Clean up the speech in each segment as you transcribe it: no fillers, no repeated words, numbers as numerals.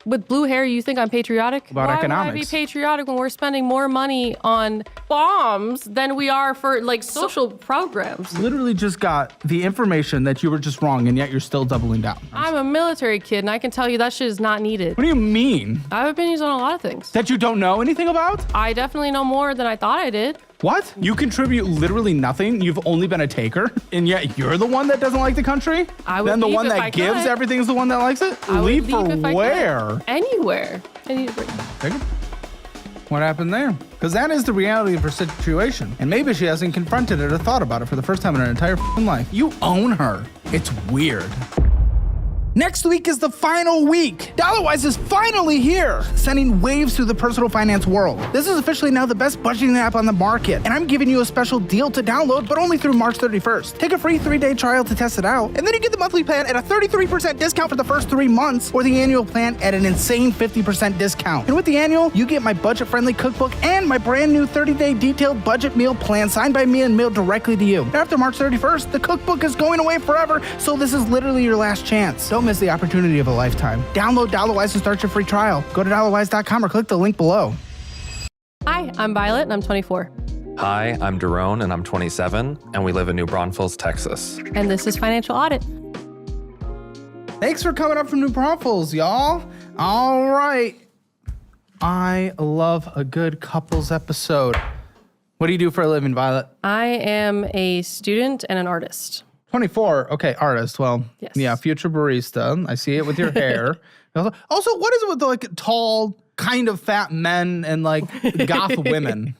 With blue hair, you think I'm patriotic? About Why economics. would I be patriotic when we're spending more money on bombs than we are for like social programs? Literally just got the information that you were just wrong, and yet you're still doubling down. I'm a military kid, and I can tell you that shit is not needed. What do you mean? I have opinions on a lot of things. That you don't know anything about? I definitely know more than I thought I did. What? You contribute literally nothing? You've only been a taker? And yet you're the one that doesn't like the country? I would Then the leave one if that I gives could. everything is the one that likes it? I would Leave for if I could. where? Anywhere. I need a break. Take it. What happened there? Because that is the reality of her situation. And maybe she hasn't confronted it or thought about it for the first time in her entire life. You own her. It's weird. Next week is the final week. DollarWise is finally here, sending waves through the personal finance world. This is officially now the best budgeting app on the market, and I'm giving you a special deal to download, but only through March 31st. Take a free 3-day trial to test it out, and then you get the monthly plan at a 33% discount for the first 3 months, or the annual plan at an insane 50% discount. And with the annual, you get my budget-friendly cookbook and my brand new 30-day detailed budget meal plan signed by me and mailed directly to you. And after March 31st, the cookbook is going away forever, so this is literally your last chance. Don't miss the opportunity of a lifetime. Download DollarWise to start your free trial. Go to dollarwise.com or click the link below. Hi, I'm Violet, and I'm 24. Hi, I'm Daron, and I'm 27, and we live in New Braunfels, Texas. And this is Financial Audit. Thanks for coming up from New Braunfels, y'all. All right. I love a good couples episode. What do you do for a living, Violet? I am a student and an artist. 24. Okay, artist. Well, Yes. yeah, future barista. I see it with your hair. Also, what is it with the like tall, kind of fat men and like goth women?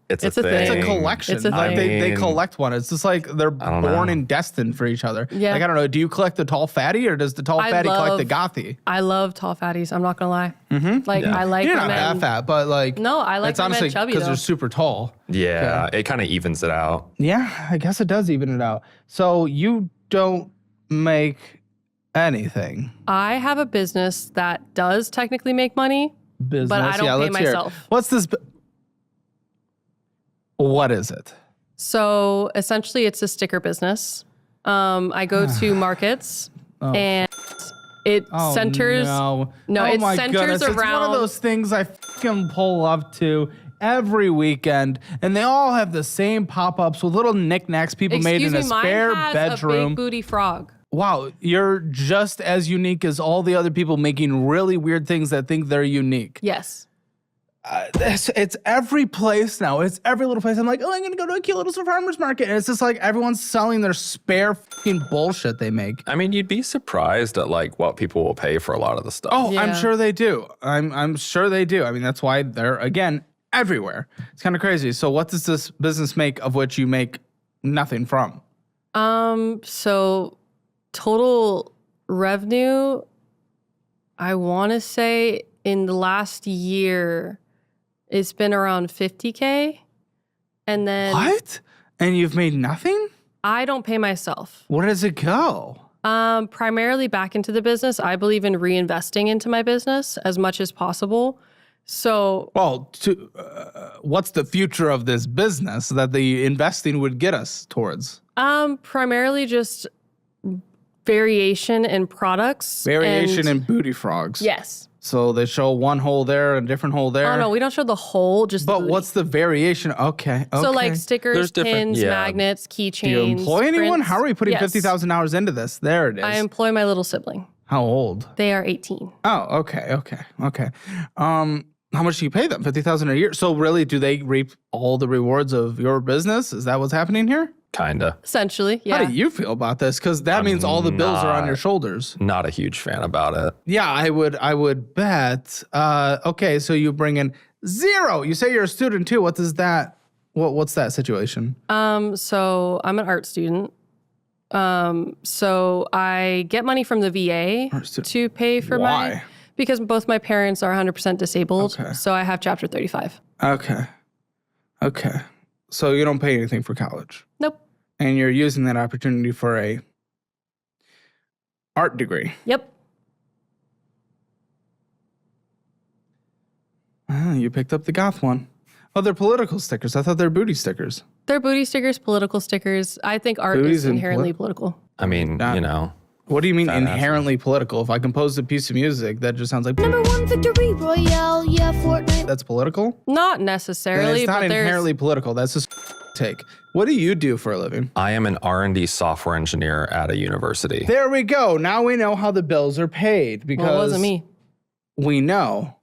It's a a thing. thing. It's a collection. It's a Like thing. they collect one. It's just like they're don't born know. and destined for each other. Yeah. Like, I don't know. Do you collect the tall fatty or does the tall I fatty collect love- the gothy? I love tall fatties. I'm not gonna lie. Mm-hmm. Like I like You're women. not that fat, but like. No, I like it's women honestly chubby, because though. they're super tall. Yeah, it kind of evens it out. Yeah, I guess it does even it out. So you don't make anything. I have a business that does technically make money, Business. but I don't pay let's hear it. myself. What's this? What is it? So essentially, it's a sticker business. I go to markets, and it centers. No, No, oh it my centers goodness. It's one of around- those things I fucking pull up to every weekend, and they all have the same pop-ups with little knickknacks people made in a mine spare has a bedroom. big booty frog. Wow, you're just as unique as all the other people making really weird things that think they're unique. Yes. It's every place now. It's every little place. I'm like, oh, I'm gonna go to a cute little farmer's market. And it's just like everyone's selling their spare fucking bullshit they make. I mean, you'd be surprised at like what people will pay for a lot of the stuff. Oh, I'm Yeah. sure they do. I'm sure they do. I mean, that's why they're, again, everywhere. It's kind of crazy. So what does this business make of which you make nothing from? So total revenue, I want to say in the last year, it's been around 50K. And then What? And you've made nothing? I don't pay myself. Where does it go? Primarily back into the business. I believe in reinvesting into my business as much as possible. So Well, what's the future of this business that the investing would get us towards? primarily just variation in products. Variation and, in booty frogs. Yes. So they show one hole there, a different hole there. Oh, no, we don't show the whole, just the But booty. what's the variation? Okay. So like There's stickers, different- pins, yeah. magnets, keychains. Do you employ anyone? prints. How are we putting Yes. 50,000 hours into this? There it is. I employ my little sibling. How old? They are 18. Oh, okay. How much do you pay them? 50,000 a year. So really, do they reap all the rewards of your business? Is that what's happening here? Kinda. Essentially, yeah. How do you feel about this? Because that means all the bills are on not- your shoulders. Not a huge fan about it. Yeah, I would bet. Okay, so you bring in zero. You say you're a student too. What does that? What's that situation? So I'm an art student. So I get money from the VA Art student. to pay for Why? because both my parents are 100% disabled. Okay. So I have Chapter 35. Okay. So you don't pay anything for college, Nope. and you're using that opportunity for a art degree. Yep. You picked up the goth one. Oh, they're political stickers. I thought they're booty stickers. They're booty stickers, political stickers. I think art Booties is and inherently political. I mean, That- you know, What do you mean Fat inherently political? If I composed a piece of music that just sounds like #1 victory royale, yeah, Fortnite. that's political? Not Then necessarily, it's not but there's inherently political. That's just take. What do you do for a living? I am an R&D software engineer at a university. There we go. Now we know how the bills are paid because well, it wasn't me. we know.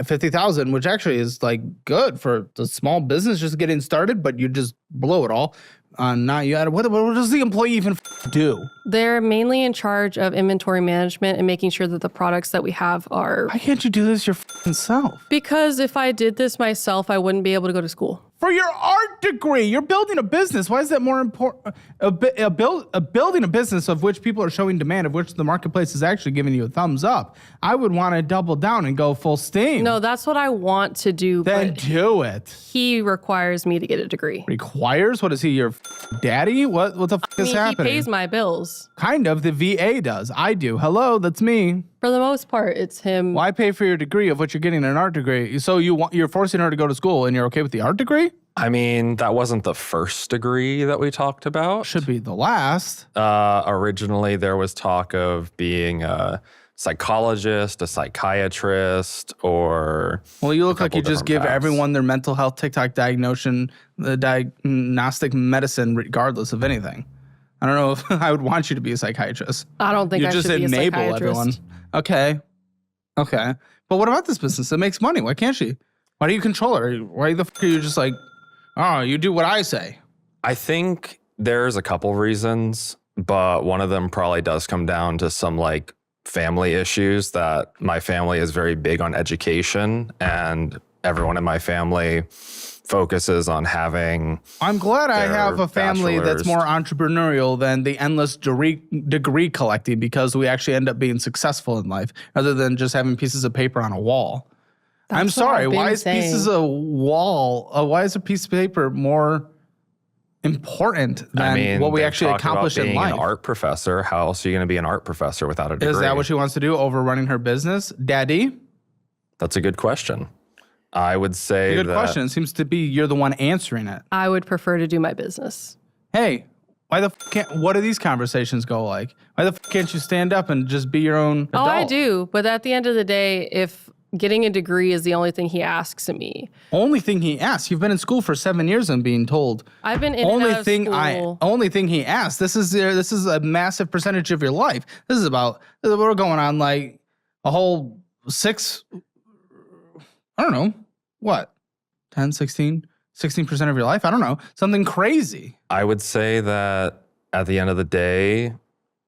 50,000, which actually is like good for the small business just getting started, but you just blow it all. Not you. What does the employee even do? They're mainly in charge of inventory management and making sure that the products that we have are. Why can't you do this your self? Because if I did this myself, I wouldn't be able to go to school. For your art degree, you're building a business. Why is that more important? Building a business of which people are showing demand, of which the marketplace is actually giving you a thumbs up. I would want to double down and go full steam. No, that's what I want to do. Then But do it. he requires me to get a degree. Requires? What is he, your daddy? What the is happening? He pays my bills. Kind of. The VA does. I do. Hello, that's me. For the most part, it's him. Why pay for your degree of what you're getting an art degree? So you're forcing her to go to school and you're okay with the art degree? I mean, that wasn't the first degree that we talked about. Should be the last. Originally, there was talk of being a psychologist, a psychiatrist, or Well, you look like you just give different paths. everyone their mental health TikTok diagnostic medicine regardless of anything. I don't know if I would want you to be a psychiatrist. I don't think You I just should be a enable psychiatrist. everyone. Okay. But what about this business? It makes money. Why can't she? Why do you control her? Why the are you just like, oh, you do what I say? I think there's a couple reasons, but one of them probably does come down to some like family issues that my family is very big on education and everyone in my family focuses on having. I'm glad I their have a family that's bachelor's. more entrepreneurial than the endless degree collecting because we actually end up being successful in life rather than just having pieces of paper on a wall. I'm That's what sorry. I've been Why is pieces saying. of wall? Why is a piece of paper more important than what we they've actually talked about accomplish in being life? an art professor. How else are you going to be an art professor without a degree? Is that what she wants to do? Over running her business, Daddy? That's a good question. I would say Good that question. It seems to be you're the one answering it. I would prefer to do my business. Hey, why the can't? What do these conversations go like? Why the can't you stand up and just be your own adult? Oh, I do. But at the end of the day, if getting a degree is the only thing he asks of me, Only thing he asks. You've been in school for 7 years. I'm being told. I've been in and out of school. Only thing he asks. This is a massive percentage of your life. This is about. We're going on like a whole 6. I don't know what, 10, 16, 16% of your life. I don't know, something crazy. I would say that at the end of the day,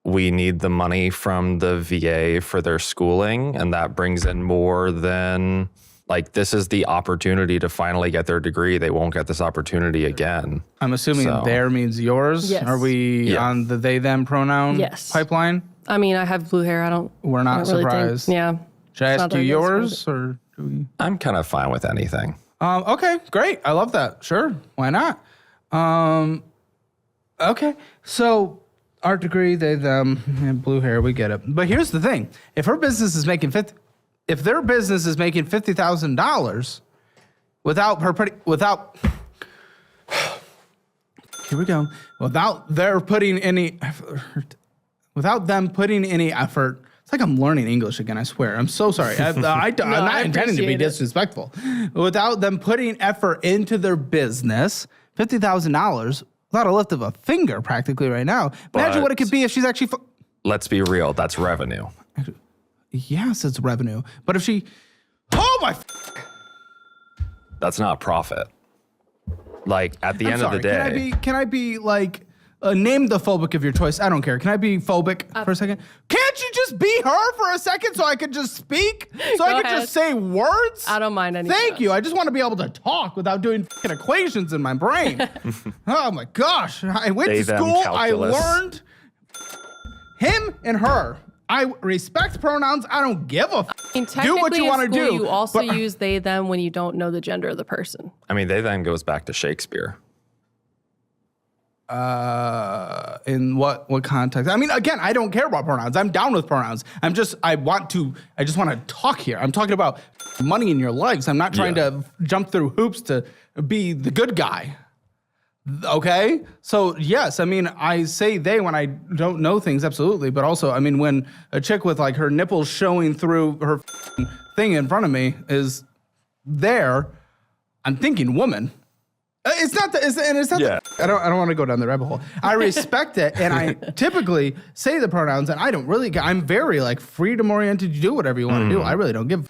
we need the money from the VA for their schooling, and that brings in more than, like, this is the opportunity to finally get their degree. They won't get this opportunity again. I'm assuming So- there means yours. Yes. Are we Yeah. on the they them pronoun Yes. pipeline? I mean, I have blue hair. We're I not don't really think- surprised. yeah. Should I It's ask not you that I get yours or do we? I'm kind of fine with anything. Okay, great. I love that. Sure, why not? Okay, so art degree, they them, and blue hair, we get it. But here's the thing: if their business is making $50,000 without here we go, without them putting any effort. It's like I'm learning English again, I swear. I'm so sorry. I'm not intending to be appreciate it. disrespectful. Without them putting effort into their business, $50,000 without a lift of a finger practically right now. Imagine what it could be if she's actually... Let's be real. That's revenue. Yes, it's revenue. But if she... Oh my... That's not profit. Like, at the I'm end sorry. of the day. Can I be like... name the phobic of your choice. I don't care. Can I be phobic for a second? Can't you just be her for a second so I could just speak? So I Go could ahead. just say words? I don't mind any. Thank you. I just want to be able to talk without doing fucking equations in my brain. Oh my gosh. I went They, to them, school. calculus. I learned him and her. I respect pronouns. I don't give a do what you want to do. You also but- use they, them when you don't know the gender of the person. I mean, they then goes back to Shakespeare. In what context? I mean, again, I don't care about pronouns. I'm down with pronouns. I just want to talk here. I'm talking about money in your lives. I'm not trying to jump through hoops to be the good guy. Okay. So yes, I mean, I say they when I don't know things, absolutely. But also, I mean, when a chick with like her nipples showing through her thing in front of me is there, I'm thinking woman. It's not the, it's not Yeah. I don't want to go down the rabbit hole. I respect it, and I typically say the pronouns, and I don't really. I'm very like freedom oriented. You do whatever you want to do. I really don't give.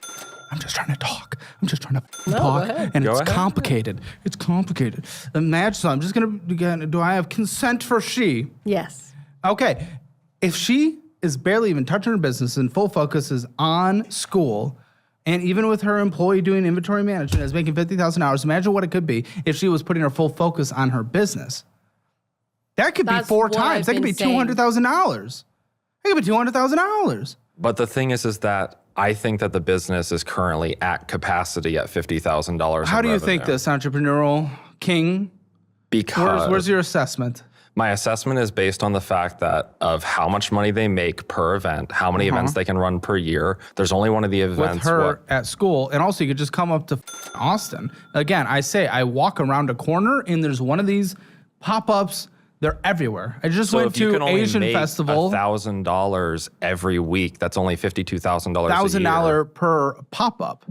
I'm just trying to talk. I'm just trying to talk, and Go it's ahead. complicated. It's complicated. Imagine. So I'm just gonna. Do I have consent for she? Yes. Okay. If she is barely even touching her business and full focus is on school, and even with her employee doing inventory management is making $50,000, imagine what it could be if she was putting her full focus on her business. That could be That's 4 what times. I've That could be been saying. $200,000. That could be $200,000. But the thing is that I think that the business is currently at capacity at $50,000. How do you think this, entrepreneurial king? Because Where's your assessment? my assessment is based on the fact that of how much money they make per event, how many events they can run per year. There's only one of the With events. her at school, and also you could just come up to Austin. Again, I walk around a corner and there's one of these pop-ups. They're everywhere. I just So went if you to can only Asian make Festival. $1,000 every week, that's only $52,000 a year. $1,000 per pop-up.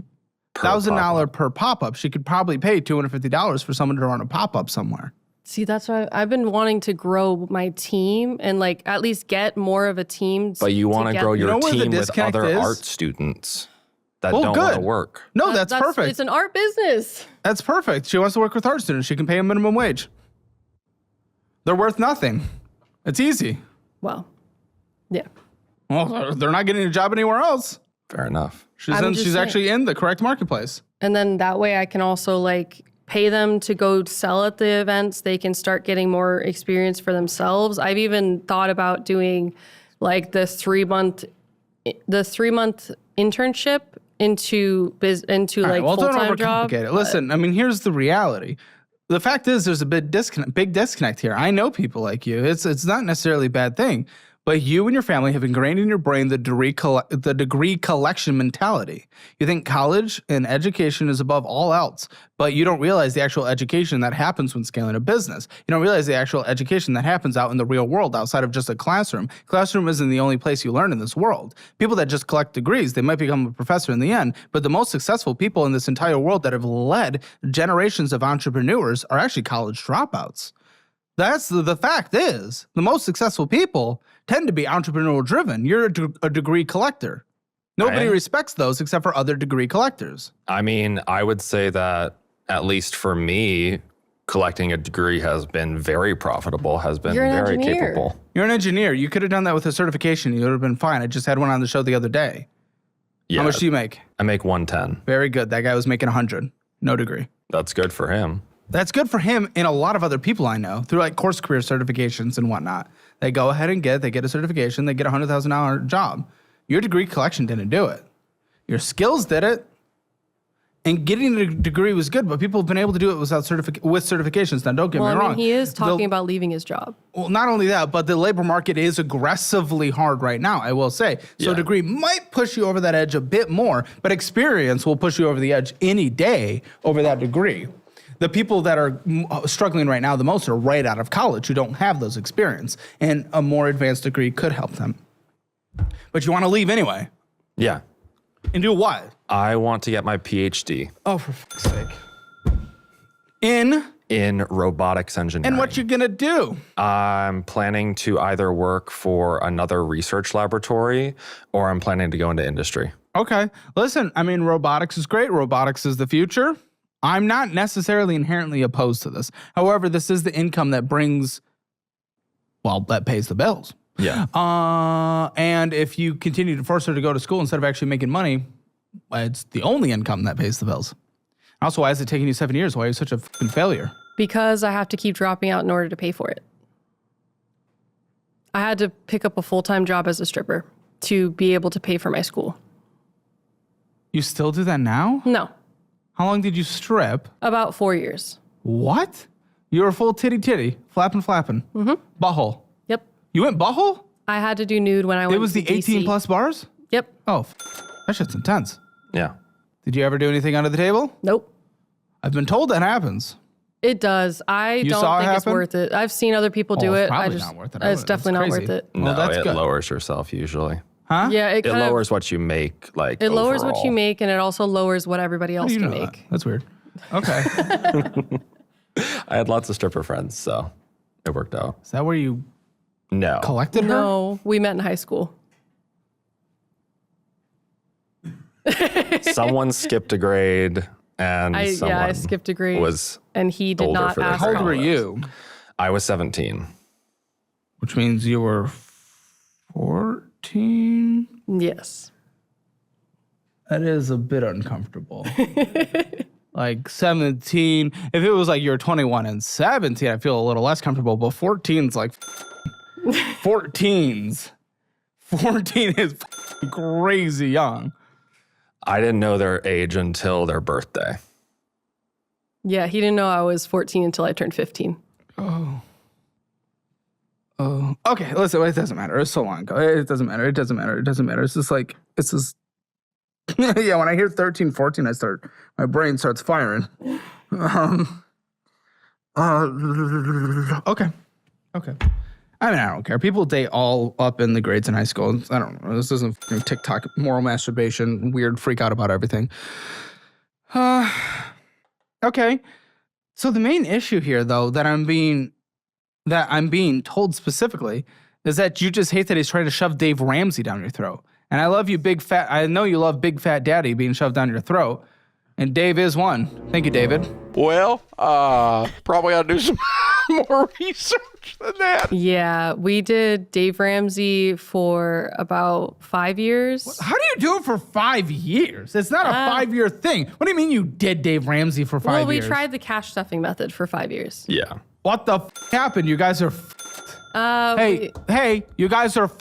Per $1,000 per pop-up. She could probably pay $250 for someone to run a pop-up somewhere. See, that's why I've been wanting to grow my team and like at least get more of a team. But you want to grow your know where the team with disconnect other is? art students that Well, don't want to good. work. No, that's perfect. It's an art business. That's perfect. She wants to work with art students. She can pay a minimum wage. They're worth nothing. It's easy. Well, yeah. Well, they're not getting a job anywhere else. Fair enough. I'm just She's saying. actually in the correct marketplace. And then that way I can also like pay them to go sell at the events. They can start getting more experience for themselves. I've even thought about doing like the 3-month internship into All right, like well, don't full-time job. overcomplicate it. Listen, I mean, here's the reality. The fact is, there's a big disconnect here. I know people like you. It's not necessarily a bad thing, but you and your family have ingrained in your brain the degree collection mentality. You think college and education is above all else, but you don't realize the actual education that happens when scaling a business. You don't realize the actual education that happens out in the real world outside of just a classroom. Classroom isn't the only place you learn in this world. People that just collect degrees, they might become a professor in the end, but the most successful people in this entire world that have led generations of entrepreneurs are actually college dropouts. That's the fact is, the most successful people tend to be entrepreneurial driven. You're a degree collector. Nobody Right. respects those except for other degree collectors. I mean, I would say that at least for me, collecting a degree has been very profitable, has been You're an very engineer. capable. You're an engineer. You could have done that with a certification. You would have been fine. I just had one on the show the other day. Yeah, How much do you make? I make 110. Very good. That guy was making 100. No degree. That's good for him. That's good for him and a lot of other people I know through like course career certifications and whatnot. They go ahead and they get a certification, they get a $100,000 job. Your degree collection didn't do it. Your skills did it. And getting a degree was good, but people have been able to do it without with certifications. Now, don't get Well, me I wrong. mean, he is talking The- about leaving his job. Well, not only that, but the labor market is aggressively hard right now, I will say. So a Yeah. degree might push you over that edge a bit more, but experience will push you over the edge any day over that degree. The people that are struggling right now the most are right out of college who don't have those experience, and a more advanced degree could help them. But you want to leave anyway. Yeah. And do what? I want to get my PhD Oh, for fuck's sake. In robotics engineering. and what you gonna do? I'm planning to either work for another research laboratory or I'm planning to go into industry. Okay. Listen, I mean, robotics is great. Robotics is the future. I'm not necessarily inherently opposed to this. However, this is the income that that pays the bills. Yeah. And if you continue to force her to go to school instead of actually making money, it's the only income that pays the bills. Also, why is it taking you 7 years? Why are you such a fucking failure? Because I have to keep dropping out in order to pay for it. I had to pick up a full-time job as a stripper to be able to pay for my school. You still do that now? No, How long did you strip? about 4 years. What? You were full titty, flapping. Mm-hmm. Butthole. Yep. You went butthole? I had to do nude when I went It was to the 18 DC. plus bars? Yep. Oh, that shit's intense. Yeah. Did you ever do anything under the table? Nope. I've been told that happens. It does. I don't saw it think it's happen? worth it. I've seen other people do it's it. probably not worth it. It's That's definitely not crazy. worth it. No, Well, that's it good. lowers yourself usually. Huh? Yeah, It lowers what you make. Like It lowers what overall. you make, and it also lowers what everybody else You can know make. that. That's weird. Okay. I had lots of stripper friends, so it worked out. Is that where you No. collected her? No, we met in high school. Someone skipped a grade and I someone skipped a grade, was and he did older not for their ask. How old how were it was. you? I was 17. Which means you were 14? Yes. That is a bit uncomfortable. Like 17. If it was like you're 21 and 17, I feel a little less comfortable. But 14's like 14's. 14 is crazy young. I didn't know their age until their birthday. Yeah, he didn't know I was 14 until I turned 15. Oh, okay. Listen, it doesn't matter. It's so long ago. It doesn't matter. It doesn't matter. It doesn't matter. It's just like, it's just, yeah, when I hear 13, 14, my brain starts firing. Okay. I mean, I don't care. People date all up in the grades in high school. I don't know. This isn't fucking TikTok, moral masturbation, weird freak out about everything. Okay. So the main issue here, though, that I'm being told specifically is that you just hate that he's trying to shove Dave Ramsey down your throat. And I love you, I know you love big fat daddy being shoved down your throat. And Dave is one. Thank you, David. Well, probably ought to do some more research than that. Yeah, we did Dave Ramsey for about 5 years. How do you do it for 5 years? It's not a 5-year thing. What do you mean you did Dave Ramsey for 5 Well, we years? tried the cash stuffing method for 5 years. Yeah. What the happened? You guys are Hey, you guys are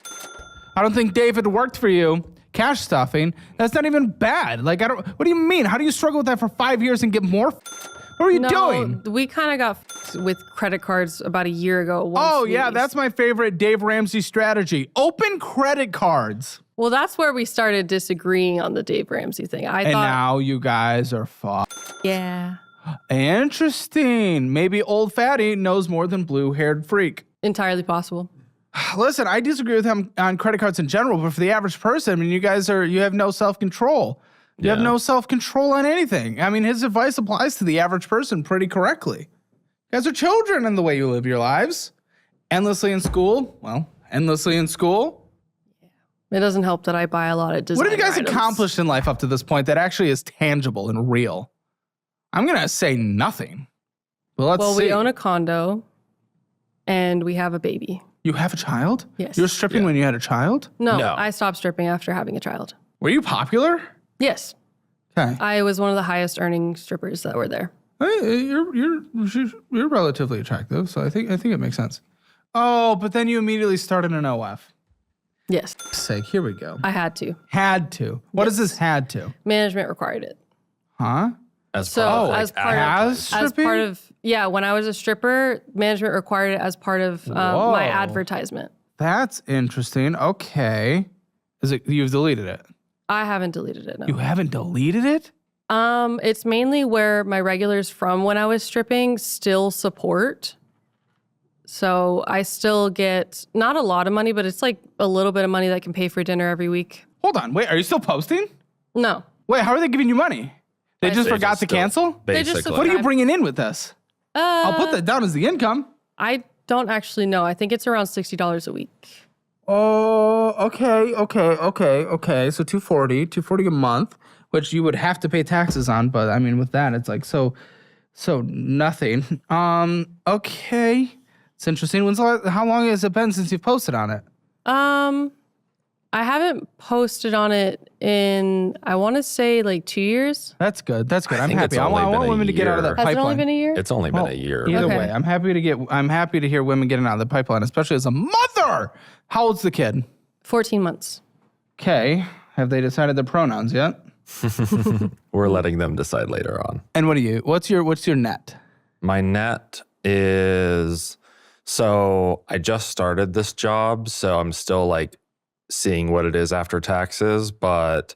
I don't think David worked for you. Cash stuffing. That's not even bad. Like, what do you mean? How do you struggle with that for 5 years and get more? What are you doing? We kind of got with credit cards about a year ago. Oh, yeah, that's my favorite Dave Ramsey strategy. Open credit cards. Well, that's where we started disagreeing on the Dave Ramsey thing. I And thought, now you guys are fucked. yeah, Interesting. Maybe old fatty knows more than blue-haired freak. entirely possible. Listen, I disagree with him on credit cards in general, but for the average person, I mean, you have no self-control. You have no self-control on anything. I mean, his advice applies to the average person pretty correctly. You guys are children in the way you live your lives. Endlessly in school. Well, endlessly in school. It doesn't help that I buy a lot of designer What have you guys items. accomplished in life up to this point that actually is tangible and real? I'm going to say nothing. But let's see. We own a condo, and we have a baby. You have a child? Yes. You were stripping when you had a child? No, No. I stopped stripping after having a child. Were you popular? Yes, Okay. I was one of the highest earning strippers that were there. You're relatively attractive, so I think it makes sense. Oh, but then you immediately started an OF. Yes, Sake, here we go. I had to. Had to. What does this had to? Management required it. Huh? As So part of, as part of, as as stripping? part of, yeah, when I was a stripper, management required it as part of my Whoa. advertisement. That's interesting. Okay. You've deleted it? I haven't deleted it. No. You haven't deleted it? It's mainly where my regulars from when I was stripping still support. So I still get not a lot of money, but it's like a little bit of money that can pay for dinner every week. Hold on. Wait, are you still posting? No. Wait, how are they giving you money? They just They forgot just to still- cancel? They just Basically. What are you bringing in with this? I'll put that down as the income. I don't actually know. I think it's around $60 a week. Oh, okay. So $240 a month, which you would have to pay taxes on. But I mean, with that, it's like so nothing. Okay, it's interesting. How long has it been since you've posted on it? I haven't posted on it in, I want to say like 2 years. That's good. I'm think happy. it's I only want been a women to get out of that year. Has pipeline. it only been a year? It's only been a year. Either Okay. way, I'm happy to hear women getting out of the pipeline, especially as a mother. How old's the kid? 14 months. Okay. Have they decided their pronouns yet? We're letting them decide later on. And what's your net? My net is, so I just started this job, so I'm still like seeing what it is after taxes, but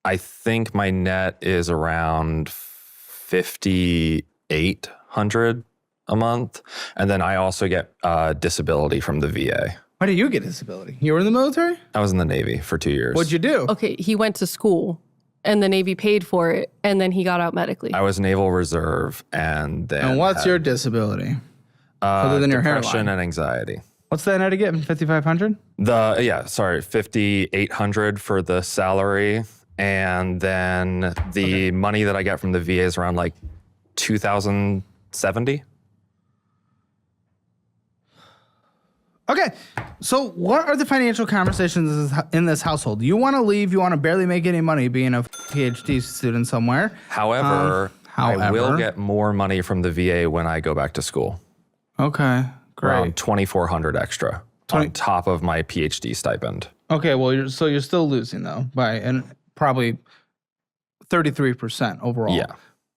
I think my net is around 50 $800 a month. And then I also get disability from the VA. Why do you get disability? You were in the military? I was in the Navy for 2 years. What'd you do? Okay, he went to school and the Navy paid for it and then he got out medically. I was Naval Reserve and then. And what's your disability? Other than your depression hairline? and anxiety. What's that net again? 5,500? 5,800 for the salary. And then the money that I get from the VA is around like 2,070. Okay, so what are the financial conversations in this household? You want to leave, you want to barely make any money being a PhD student somewhere. However, I will get more money from the VA when I go back to school. Okay, great. Around 2,400 extra on top of my PhD stipend. Okay, well, you're still losing though by probably 33% overall. Yeah.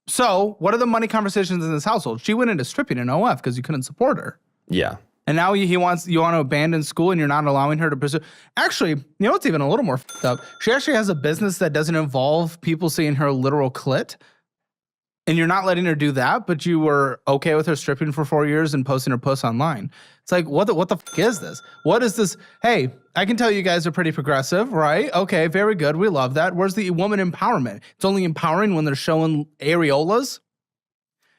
So what are the money conversations in this household? She went into stripping in OF because you couldn't support her. Yeah. And now you want to abandon school and you're not allowing her to pursue. Actually, you know what's even a little more fucked up? She actually has a business that doesn't involve people seeing her literal clit. And you're not letting her do that, but you were okay with her stripping for 4 years and posting her posts online. It's like, what the fuck is this? What is this? Hey, I can tell you guys are pretty progressive, right? Okay, very good. We love that. Where's the woman empowerment? It's only empowering when they're showing areolas.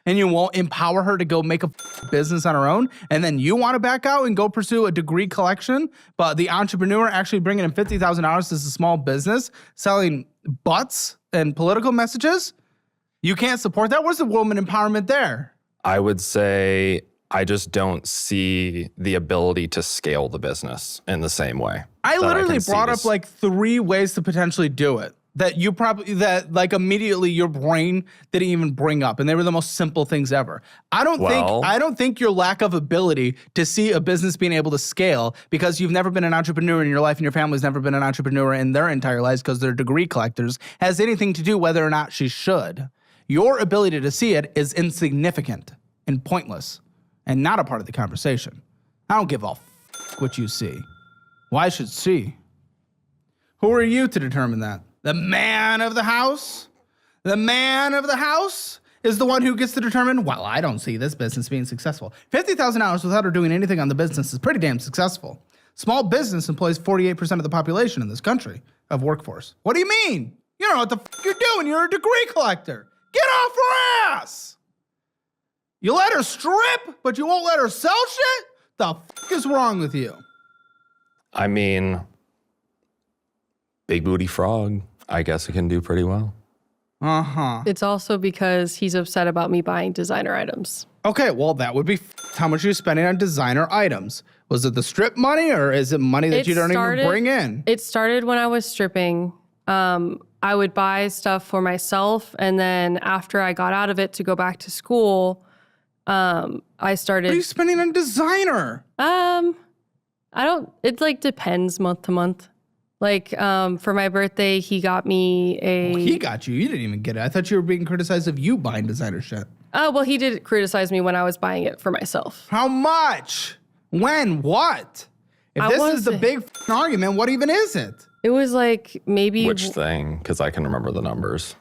And you won't empower her to go make a business on her own, and then you want to back out and go pursue a degree collection, but the entrepreneur actually bringing in $50,000 to a small business, selling butts and political messages, you can't support that? Where's the woman empowerment there? I would say I just don't see the ability to scale the business in the same way. I literally brought up like 3 ways to potentially do it. That like immediately your brain didn't even bring up, and they were the most simple things ever. I don't think your lack of ability to see a business being able to scale because you've never been an entrepreneur in your life and your family's never been an entrepreneur in their entire lives because they're degree collectors has anything to do whether or not she should. Your ability to see it is insignificant and pointless and not a part of the conversation. I don't give a what you see. Well, I should see. Who are you to determine that? The man of the house? The man of the house is the one who gets to determine, well, I don't see this business being successful. $50,000 without her doing anything on the business is pretty damn successful. Small business employs 48% of the population in this country of workforce. What do you mean? You don't know what the you're doing. You're a degree collector. Get off her ass. You let her strip, but you won't let her sell shit? The is wrong with you? I mean, big booty frog. I guess it can do pretty well. Uh-huh. It's also because he's upset about me buying designer items. Okay, well, that would be how much you're spending on designer items. Was it the strip money or is it money that you don't even bring in? It started when I was stripping. I would buy stuff for myself, and then after I got out of it to go back to school, I started. What are you spending on designer? It like depends month to month. Like, for my birthday, he got me a... Well, he got you. You didn't even get it. I thought you were being criticized of you buying designer shit. Oh, well, he did criticize me when I was buying it for myself. How much? When? What? If this is the big argument, what even is it? It was like maybe... Which thing? Because I can remember the numbers.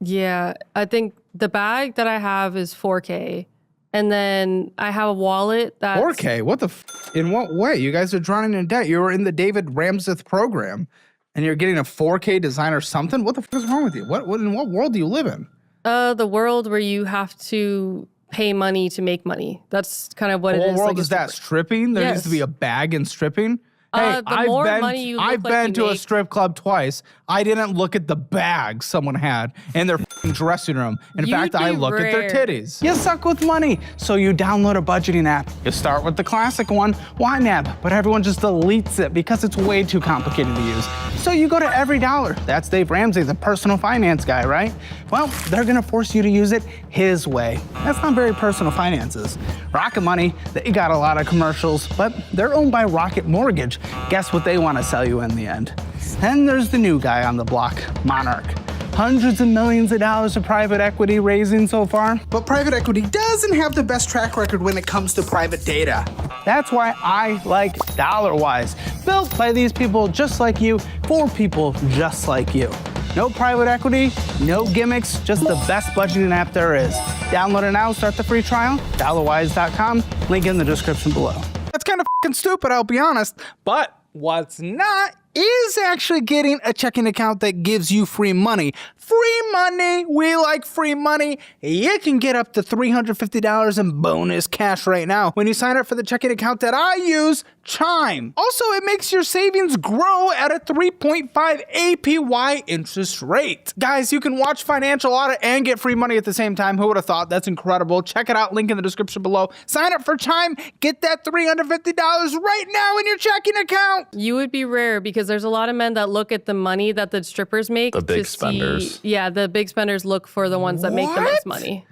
Yeah, I think the bag that I have is $4K. And then I have a wallet that's... 4K? What the in what way? You guys are drowning in debt. You were in the David Ramseth program, and you're getting a 4K designer something? What the is wrong with you? What in what world do you live in? The world where you have to pay money to make money. That's kind of what it is. What world like is that? Stripping? There used to be a bag in stripping? Hey, I've been to a strip club twice. I didn't look at the bag someone had in their dressing room. In fact, I look at their titties. You suck with money, so you download a budgeting app. You start with the classic one, YNAB, but everyone just deletes it because it's way too complicated to use. So you go to Every Dollar. That's Dave Ramsey, the personal finance guy, right? Well, they're gonna force you to use it his way. That's not very personal finances. Rocket Money, they got a lot of commercials, but they're owned by Rocket Mortgage. Guess what they want to sell you in the end? Then there's the new guy on the block, Monarch. Hundreds of millions of dollars of private equity raising so far. But private equity doesn't have the best track record when it comes to private data. That's why I like DollarWise, built by these people just like you, for people just like you. No private equity, no gimmicks, just the best budgeting app there is. Download it now, start the free trial, dollarwise.com, link in the description below. That's kind of fucking stupid, I'll be honest, but what's not is actually getting a checking account that gives you free money. Free money! We like free money. You can get up to $350 in bonus cash right now when you sign up for the checking account that I use, Chime. Also, it makes your savings grow at a 3.5 APY interest rate. Guys, you can watch Financial Audit and get free money at the same time. Who would have thought? That's incredible. Check it out, link in the description below. Sign up for Chime, get that $350 right now in your checking account. You would be rare because there's a lot of men that look at the money that the strippers make. The big to spenders. Yeah, the big spenders look for the ones that make the most money.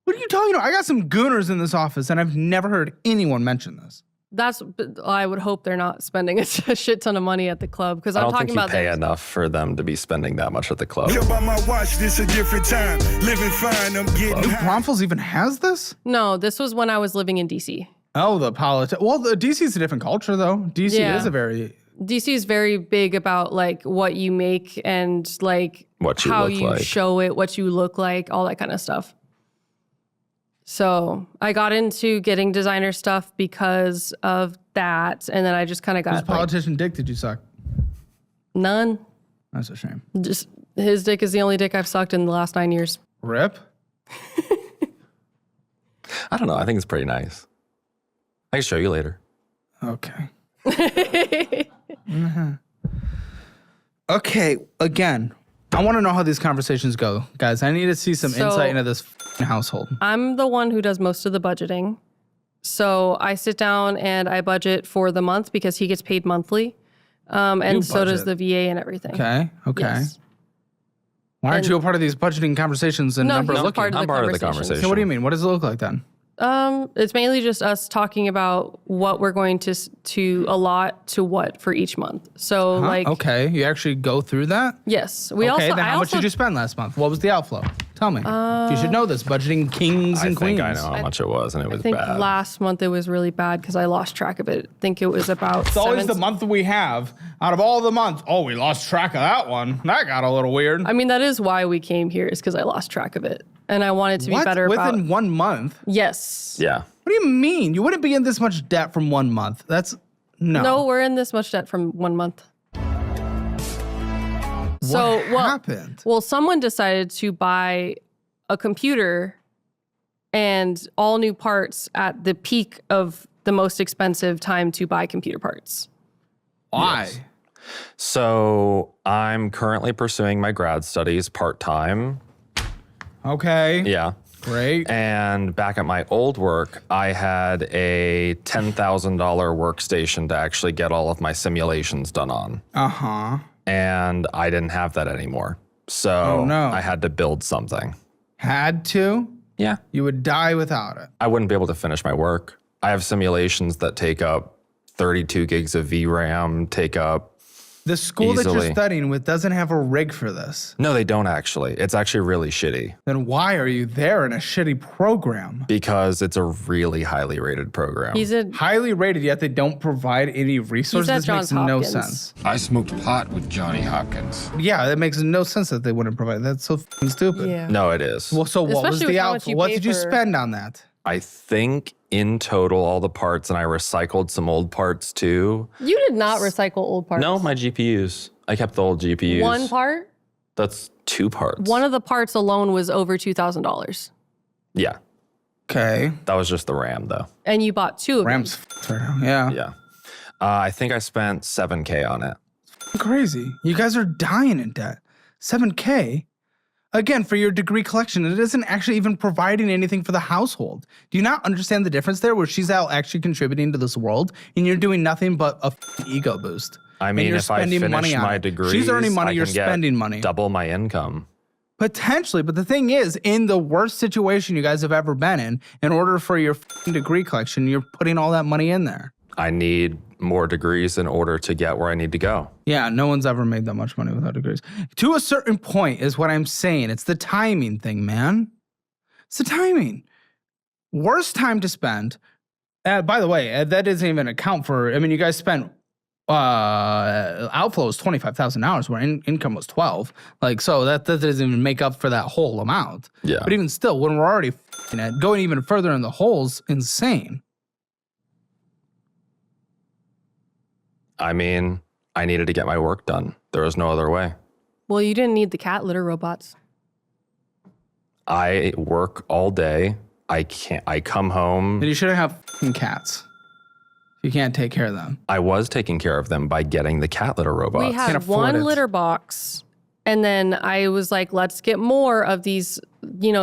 What are you talking about? I got some gooners in this office, and I've never heard anyone mention this. I would hope they're not spending a shit ton of money at the club because I I'm don't talking think you about pay enough for them to be spending that much at the club. Yo, by my watch, this a different time. Living fine, I'm getting New high. Braunfels even has this? No, this was when I was living in DC. Oh, the politics. Well, the DC is a different culture, though. DC Yeah. is a very... DC is very big about like what you make and like What you how look you like. show it, what you look like, all that kind of stuff. So I got into getting designer stuff because of that, and then I just kind of Whose got like, politician dick did you suck? none. That's a shame. Just his dick is the only dick I've sucked in the last 9 years. Rip? I don't know. I think it's pretty nice. I can show you later. Okay. Okay, again, I want to know how these conversations go. Guys, I need to see some So- insight into this household. I'm the one who does most of the budgeting. So I sit down and I budget for the month because he gets paid monthly. And so does the budget. VA and everything. Okay, okay. Yes. Why aren't you a part of these budgeting conversations and No, number he's looking? part of I'm the part of the conversation. conversation. So what do you mean? What does it look like then? It's mainly just us talking about what we're going to allot to what for each month. So like, Okay, you actually go through that? yes, we Okay, also. then I how much also, did you spend last month? What was the outflow? Tell me. You should know this. Budgeting kings I and think queens. I know how much it was, and it was I think bad. last month it was really bad because I lost track of it. I think it was about. It's always the month we have. Out of all the months, oh, we lost track of that one. That got a little weird. I mean, that is why we came here, is because I lost track of it, and I wanted to be What? better Within about. 1 month? Yes. Yeah. What do you mean? You wouldn't be in this much debt from 1 month. That's no. No, we're in this much debt from 1 month. What happened? Well, someone decided to buy a computer and all new parts at the peak of the most expensive time to buy computer parts. Why? So I'm currently pursuing my grad studies part-time. Okay. Yeah. Great. And back at my old work, I had a $10,000 workstation to actually get all of my simulations done on. Uh-huh. And I didn't have that anymore. So Oh, no. I had to build something. Had to? Yeah. You would die without it. I wouldn't be able to finish my work. I have simulations that take up 32 gigs of VRAM, take up. The school that Easily. you're studying with doesn't have a rig for this. No, they don't actually. It's actually really shitty Then why are you there in a shitty program? because it's a really highly rated program. He's a Highly rated, yet they don't provide any resources. at This makes Johns no Hopkins. sense. I smoked pot with Johnny Hopkins. Yeah, that makes no sense that they wouldn't provide. That's so f***ing stupid. yeah. No, it is. Well, so what was Especially with the how much outflow? you What pay did you for- spend on that? I think in total, all the parts, and I recycled some old parts too. You did not recycle old parts. No, my GPUs. I kept the old GPUs. One part. That's 2 parts. One of the parts alone was over $2,000, Yeah. Okay. That was just the RAM though. and you bought 2 of Rams them. f***ed right now. Yeah. Yeah. I think I spent $7K on it. Crazy. You guys are dying in debt. 7K? Again, for your degree collection, it isn't actually even providing anything for the household. Do you not understand the difference there where she's out actually contributing to this world and you're doing nothing but a f***ing ego boost? I And mean, you're if I spending finish money on my it. degree, She's earning money, you're spending money. Double my income. Potentially, but the thing is, in the worst situation you guys have ever been in order for your f***ing degree collection, you're putting all that money in there. I need more degrees in order to get where I need to go. Yeah, no one's ever made that much money without degrees. To a certain point is what I'm saying. It's the timing thing, man. It's the timing. Worst time to spend. By the way, that doesn't even account for, I mean, you guys spent outflow was $25,000 where income was 12. Like, so that doesn't even make up for that whole amount. Yeah. But even still, when we're already it. Going even further in the hole's insane. I mean, I needed to get my work done. There was no other way. Well, you didn't need the cat litter robots. I work all day. I come home. Then you shouldn't have f***ing cats. You can't take care of them. I was taking care of them by getting the cat litter robots. We Can't had afford one it. litter box, and then I was like, let's get more of these,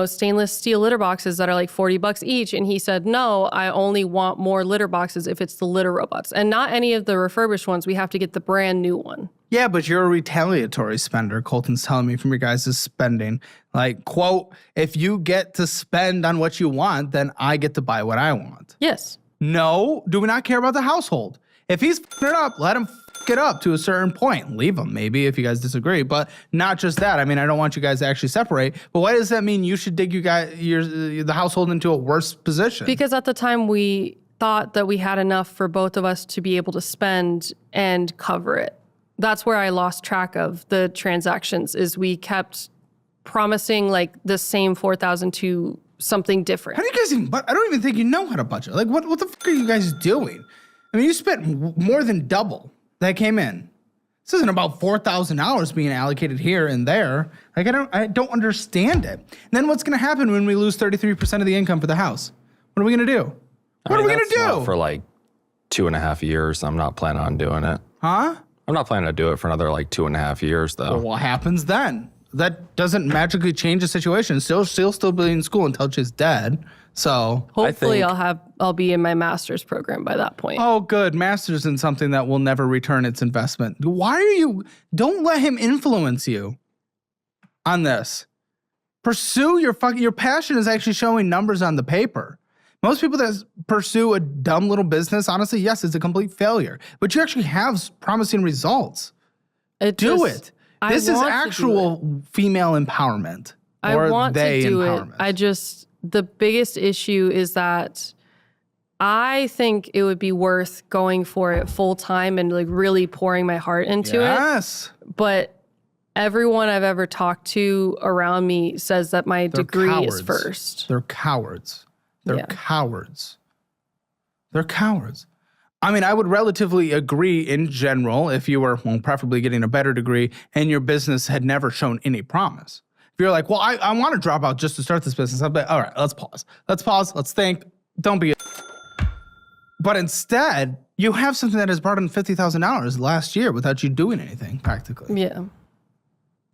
stainless steel litter boxes that are like $40 each. And he said, no, I only want more litter boxes if it's the litter robots. And not any of the refurbished ones. We have to get the brand new one. Yeah, but you're a retaliatory spender, Colton's telling me from your guys' spending. Like, quote, if you get to spend on what you want, then I get to buy what I want. Yes. No, do we not care about the household? If he's f***ing it up, let him f*** it up to a certain point. Leave him, maybe, if you guys disagree. But not just that. I mean, I don't want you guys to actually separate. But why does that mean you should dig the household into a worse position? Because at the time we thought that we had enough for both of us to be able to spend and cover it. That's where I lost track of the transactions, is we kept promising like the same 4,000 to something different. How do you guys even, I don't even think you know how to budget. Like, what the fuck are you guys doing? I mean, you spent more than double that came in. This isn't about $4,000 being allocated here and there. Like, I don't understand it. And then what's going to happen when we lose 33% of the income for the house? What are we going to do? What are we going to do? For like 2.5 years. I'm not planning on doing it. Huh? I'm not planning to do it for another like 2.5 years, though. Well, what happens then? That doesn't magically she'll still be in school until she's dead. So Hopefully I'll be in my master's program by that point. oh, good. Master's in something that will never return its investment. Don't let him influence you on this. Pursue your passion is actually showing numbers on the paper. Most people that pursue a dumb little business, honestly, yes, it's a complete failure. But you actually have promising results. Do it. This is actual female empowerment. I want to do empowerment. it. The biggest issue is that I think it would be worth going for it full time and like really pouring my heart into Yes. it. But everyone I've ever talked to around me says that my degree is first. They're cowards. They're Yeah. cowards. They're cowards. I mean, I would relatively agree in general if you were, preferably getting a better degree and your business had never shown any promise. If you're like, well, I want to drop out just to start this business, I'd be like, all right, let's pause. Let's think. Don't be a But instead, you have something that has brought in $50,000 last year without you doing anything, practically. Yeah.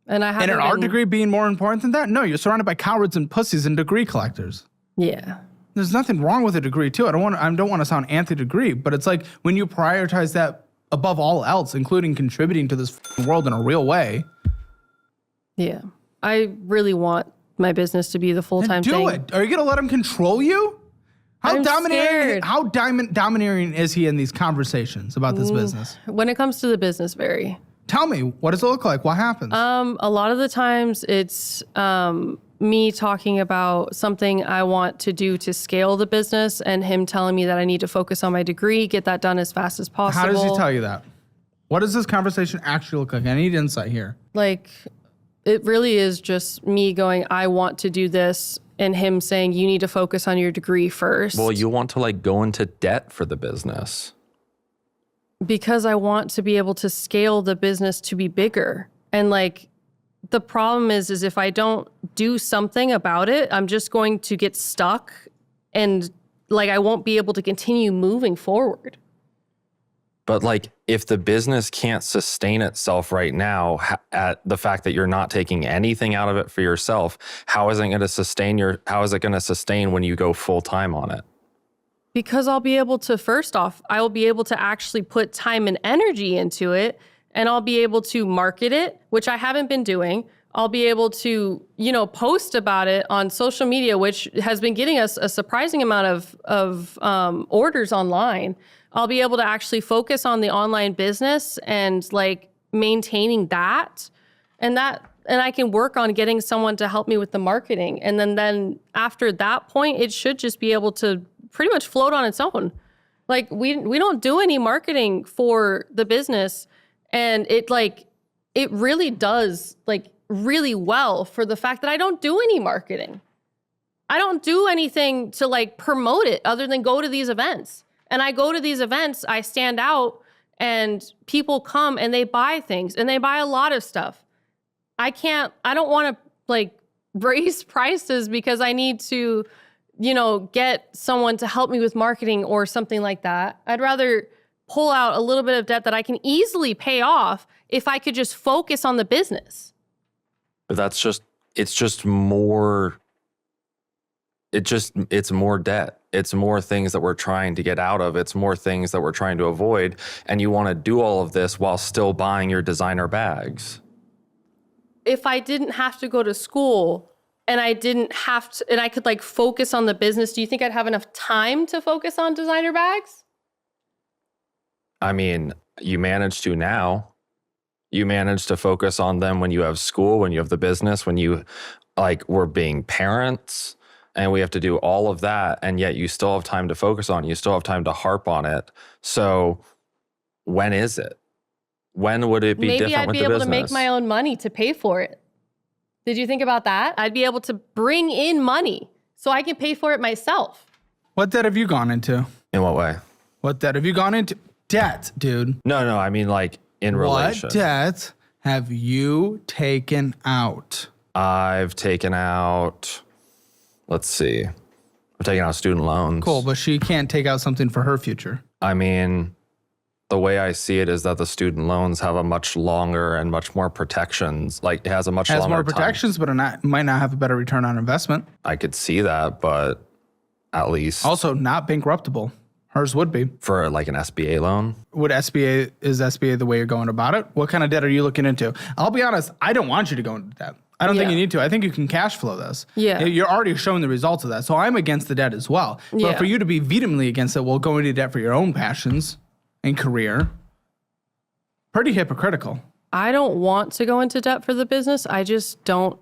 And I And an art degree being more important than that? No, you're surrounded by cowards and pussies and degree collectors. Yeah. There's nothing wrong with a degree too. I don't want to sound anti-degree, but it's like when you prioritize that above all else, including contributing to this world in a real way. Yeah. I really want my business to be the full-time Do thing. it. Are you gonna let him control you? I'm scared. How domineering is he in these conversations about this business? When it comes to the business, very. Tell me, what does it look like? What happens? A lot of the times it's me talking about something I want to do to scale the business and him telling me that I need to focus on my degree, get that done as fast as possible. How does he tell you that? What does this conversation actually look like? I need insight here. Like, it really is just me going, I want to do this, and him saying, you need to focus on your degree first. Well, you want to like go into debt for the business. Because I want to be able to scale the business to be bigger. And like, the problem is if I don't do something about it, I'm just going to get stuck and like I won't be able to continue moving forward. But like, if the business can't sustain itself right now, at the fact that you're not taking anything out of it for yourself, how is it going to sustain when you go full time on it? Because I'll be able to, first off, I will be able to actually put time and energy into it, and I'll be able to market it, which I haven't been doing. I'll be able to, post about it on social media, which has been getting us a surprising amount of orders online. I'll be able to actually focus on the online business and like maintaining that, and I can work on getting someone to help me with the marketing. And then after that point, it should just be able to pretty much float on its own. Like we don't do any marketing for the business, and it really does like really well for the fact that I don't do any marketing. I don't do anything to like promote it other than go to these events. And I go to these events, I stand out, and people come and they buy things, and they buy a lot of stuff. I don't want to like raise prices because I need to, get someone to help me with marketing or something like that. I'd rather pull out a little bit of debt that I can easily pay off if I could just focus on the business. But it's just more. It's more debt. It's more things that we're trying to get out of. It's more things that we're trying to avoid. And you want to do all of this while still buying your designer bags. If I didn't have to go to school and I could like focus on the business, do you think I'd have enough time to focus on designer bags? I mean, you manage to now. You manage to focus on them when you have school, when you have the business, when you we're being parents. And we have to do all of that, and yet you still have time to focus on it. You still have time to harp on it. So when is it? When would it be different with the business? Maybe I'd be able to make my own money to pay for it. Did you think about that? I'd be able to bring in money so I can pay for it myself. What debt have you gone into? In what way? What debt have you gone into? Debt, dude. No, I mean like in relation. What debt have you taken out? I've taken out... Let's see. We're taking out student loans. Cool, but she can't take out something for her future. I mean, the way I see it is that the student loans have a much longer and much more protections. Like it has a much longer more time. protections, but it might not have a better return on investment. I could see that, but at least Also, not bankruptable. Hers would be. for like an SBA loan. Is SBA the way you're going about it? What kind of debt are you looking into? I'll be honest, I don't want you to go into debt. I don't think you need to. I think you can cash flow this. Yeah. You're already showing the results of that. So I'm against the debt as well. But Yeah. for you to be vehemently against it, well, go into debt for your own passions and career. Pretty hypocritical. I don't want to go into debt for the business. I just don't,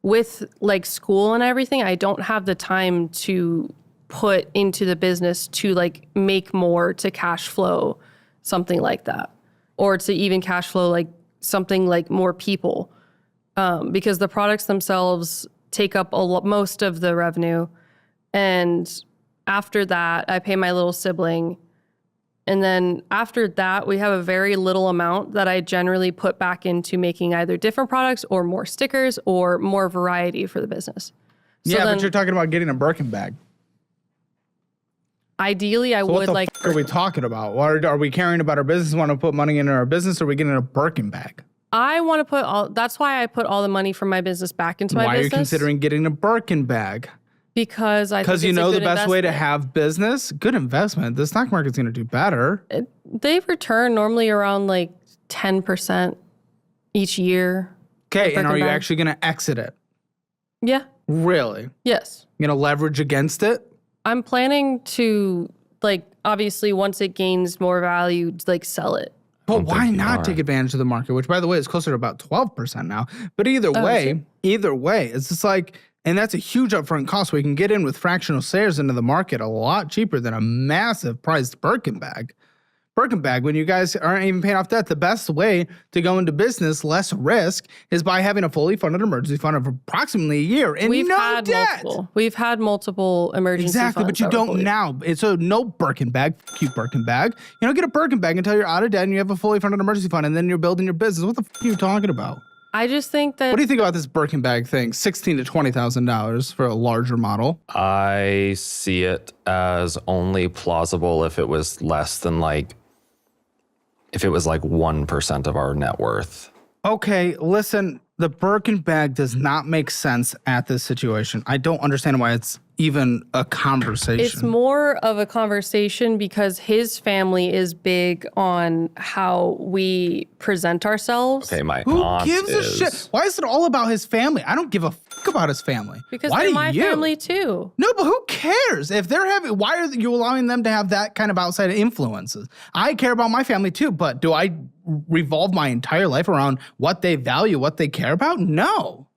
with like school and everything, I don't have the time to put into the business to like make more to cash flow something like that, or to even cash flow like something like more people. Because the products themselves take up most of the revenue. And after that, I pay my little sibling. And then after that, we have a very little amount that I generally put back into making either different products or more stickers or more variety for the business. So Yeah, then, but you're talking about getting a Birkin bag. ideally, I What would the like. f- are we talking about? Are we caring about our business, want to put money into our business, or are we getting a Birkin bag? I want to put all. That's why I put all the money from my business back into my Why business. are you considering getting a Birkin bag? Because I think Because you it's a know the good best way to investment. have business? Good investment. The stock market's going to do better. They return normally around like 10% each year. Okay, and are Birkin you bag. actually going to exit it? Yeah. Really? Yes. You going to leverage against it? I'm planning to, like, obviously once it gains more value, like sell it. But why think you not are. take advantage of the market, which by the way is closer to about 12% now. But either way, it's just like, and that's a huge upfront cost. We can get in with fractional shares into the market a lot cheaper than a massive priced Birkin bag. Birkin bag, when you guys aren't even paying off debt, the best way to go into business, less risk, is by having a fully funded emergency fund of approximately a year and We've no had debt. multiple. We've had multiple emergency Exactly, funds but you that were don't fully- now. So no Birkin bag, cute Birkin bag. You don't get a Birkin bag until you're out of debt and you have a fully funded emergency fund, and then you're building your business. What the f are you talking about? I just think that What do you think about this Birkin bag thing? $16,000 to $20,000 for a larger model. I see it as only plausible if it was less than if it was 1% of our net worth. Okay, listen, the Birkin bag does not make sense at this situation. I don't understand why it's even a conversation. it's more of a conversation because his family is big on how we present ourselves. Okay, my Who aunt gives a is, shit? Why is it all about his family? I don't give a fuck about his family. Because why they're do my you? family too. No, but who cares? If they're having, why are you allowing them to have that kind of outside influences? I care about my family too, but do I revolve my entire life around what they value, what they care about? No.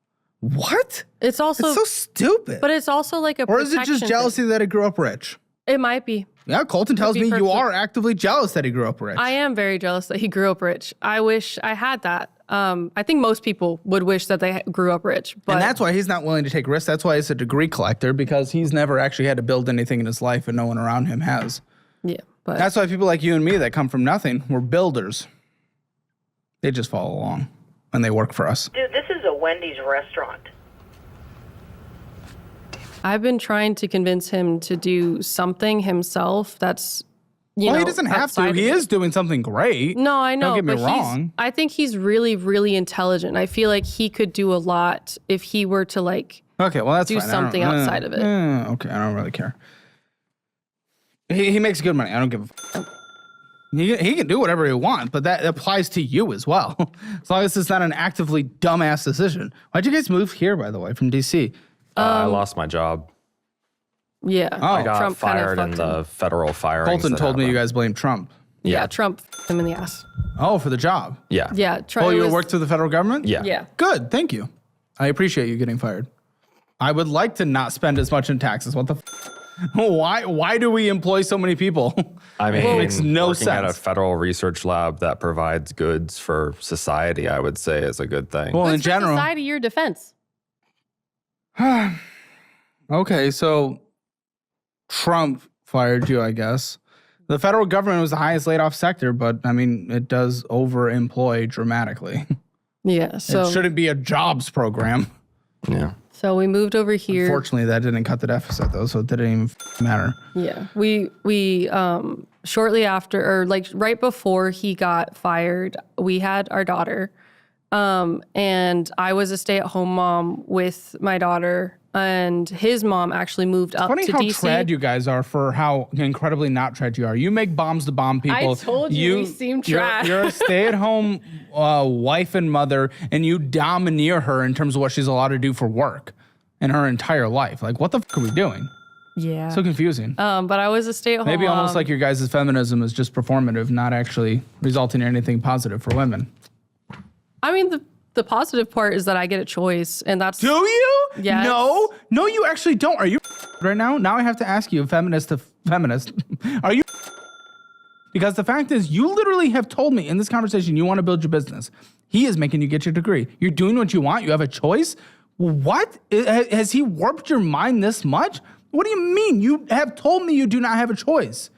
What? It's also, It's so stupid. but it's also like a Or is it just protection jealousy thing. that he grew up rich? It might be. Yeah, Colton tells be me you perfectly- are actively jealous that he grew up rich. I am very jealous that he grew up rich. I wish I had that. I think most people would wish that they grew up rich. But And that's why he's not willing to take risks. That's why he's a degree collector, because he's never actually had to build anything in his life and no one around him has. yeah, but That's why people like you and me that come from nothing, we're builders. They just follow along and they work for us. Dude, this is a Wendy's restaurant. I've been trying to convince him to do something himself that's, you Well, know, he doesn't have to. outside He of is doing something great. No, I know. Don't get me but wrong. I think he's really, really intelligent. I feel like he could do a lot if he were to like Okay, well, that's do fine. something outside of it. Okay, I don't really care. He makes good money. I don't give a f- He can do whatever he wants, but that applies to you as well. As long as it's not an actively dumbass decision. Why'd you guys move here, by the way, from D.C.? I lost my job. Yeah. Oh. I got Trump kinda fired in fucked him. the federal firings. Colton that told me you happened. guys blame Trump. Yeah, Trump f***ed him in the ass. Oh, for the job. Yeah. Yeah, Trump. Oh, you was, worked for the federal government? Yeah. Yeah. Good, thank you. I appreciate you getting fired. I would like to not spend as much in taxes. What the f- Why do we employ so many people? I mean, it makes no working at a sense. federal research lab that provides goods for society, I would say, is a good thing. Well, in Goods for general. society, your defense. Okay, so Trump fired you, I guess. The federal government was the highest laid off sector, but I mean, it does overemploy dramatically. Yeah. It So shouldn't be a jobs program. Yeah. so we moved over here. Unfortunately, that didn't cut the deficit though, so it didn't even matter. Yeah. We shortly after, or like right before he got fired, we had our daughter. And I was a stay-at-home mom with my daughter, and his mom actually moved up Funny to how DC. trad you guys are for how incredibly not trad you are. You make bombs to bomb people. I told you we seem trad. You're a stay-at-home wife and mother, and you domineer her in terms of what she's allowed to do for work in her entire life. Like, what the fuck are we doing? Yeah. So confusing. But I was a stay-at-home Maybe mom. almost like your guys' feminism is just performative, not actually resulting in anything positive for women. I mean, the positive part is that I get a choice, and that's Do you? Yes. No, you actually don't. Are you right now? Now I have to ask you, feminist to feminist, are you? Because the fact is, you literally have told me in this conversation you want to build your business. He is making you get your degree. You're doing what you want. You have a choice. What? Has he warped your mind this much? What do you mean? You have told me you do not have a choice.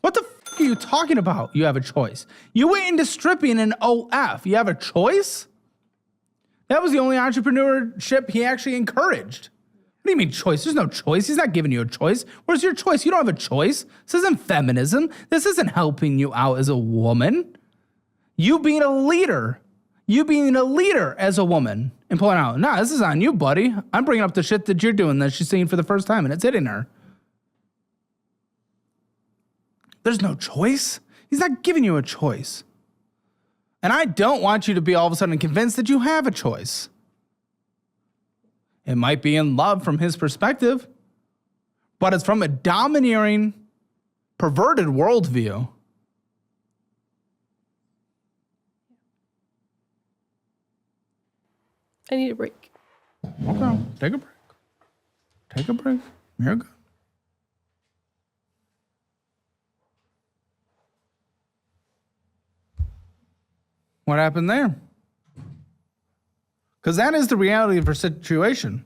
What the f are you talking about? You have a choice. You went into stripping in OF. You have a choice? That was the only entrepreneurship he actually encouraged. What do you mean choice? There's no choice. He's not giving you a choice. Where's your choice? You don't have a choice. This isn't feminism. This isn't helping you out as a woman. You being a leader. You being a leader as a woman and pulling out. Nah, this is on you, buddy. I'm bringing up the shit that you're doing that she's seeing for the first time, and it's hitting her. There's no choice. He's not giving you a choice. And I don't want you to be all of a sudden convinced that you have a choice. It might be in love from his perspective, but it's from a domineering, perverted worldview. I need a break. Okay, take a break. Take a break. You're good. What happened there? Because that is the reality of her situation.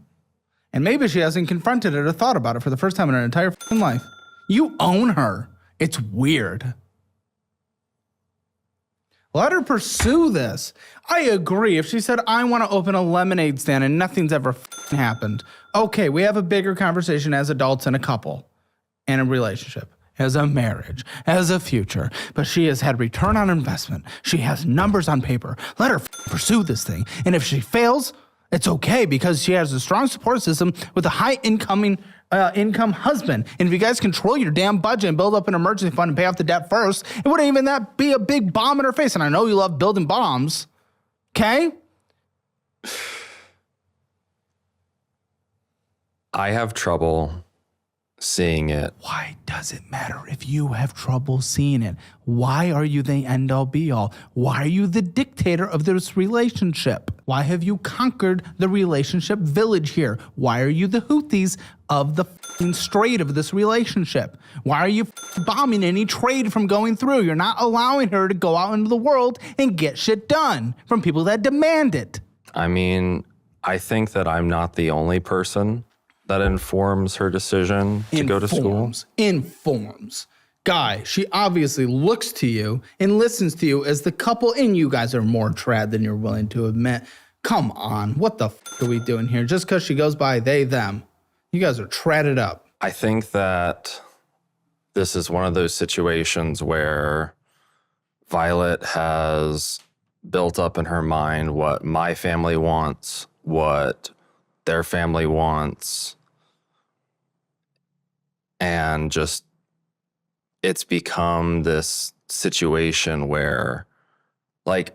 And maybe she hasn't confronted it or thought about it for the first time in her entire f***ing life. You own her. It's weird. Let her pursue this. I agree. If she said, I want to open a lemonade stand and nothing's ever f***ing happened. Okay, we have a bigger conversation as adults in a couple and a relationship. As a marriage, as a future, but she has had return on investment. She has numbers on paper. Let her pursue this thing. And if she fails, it's okay because she has a strong support system with a high income husband. And if you guys control your damn budget and build up an emergency fund and pay off the debt first, it wouldn't even that be a big bomb in her face. And I know you love building bombs. Okay? I have trouble seeing it. Why does it matter if you have trouble seeing it? Why are you the end all be all? Why are you the dictator of this relationship? Why have you conquered the relationship village here? Why are you the Houthis of the straight of this relationship? Why are you bombing any trade from going through? You're not allowing her to go out into the world and get shit done from people that demand it. I mean, I think that I'm not the only person that informs her decision to go to school. Informs. Guy, she obviously looks to you and listens to you as the couple, and you guys are more trad than you're willing to admit. Come on, what the are we doing here? Just because she goes by they, them. You guys are tradded up. I think that this is one of those situations where Violet has built up in her mind what my family wants, what their family wants, and just it's become this situation where, like,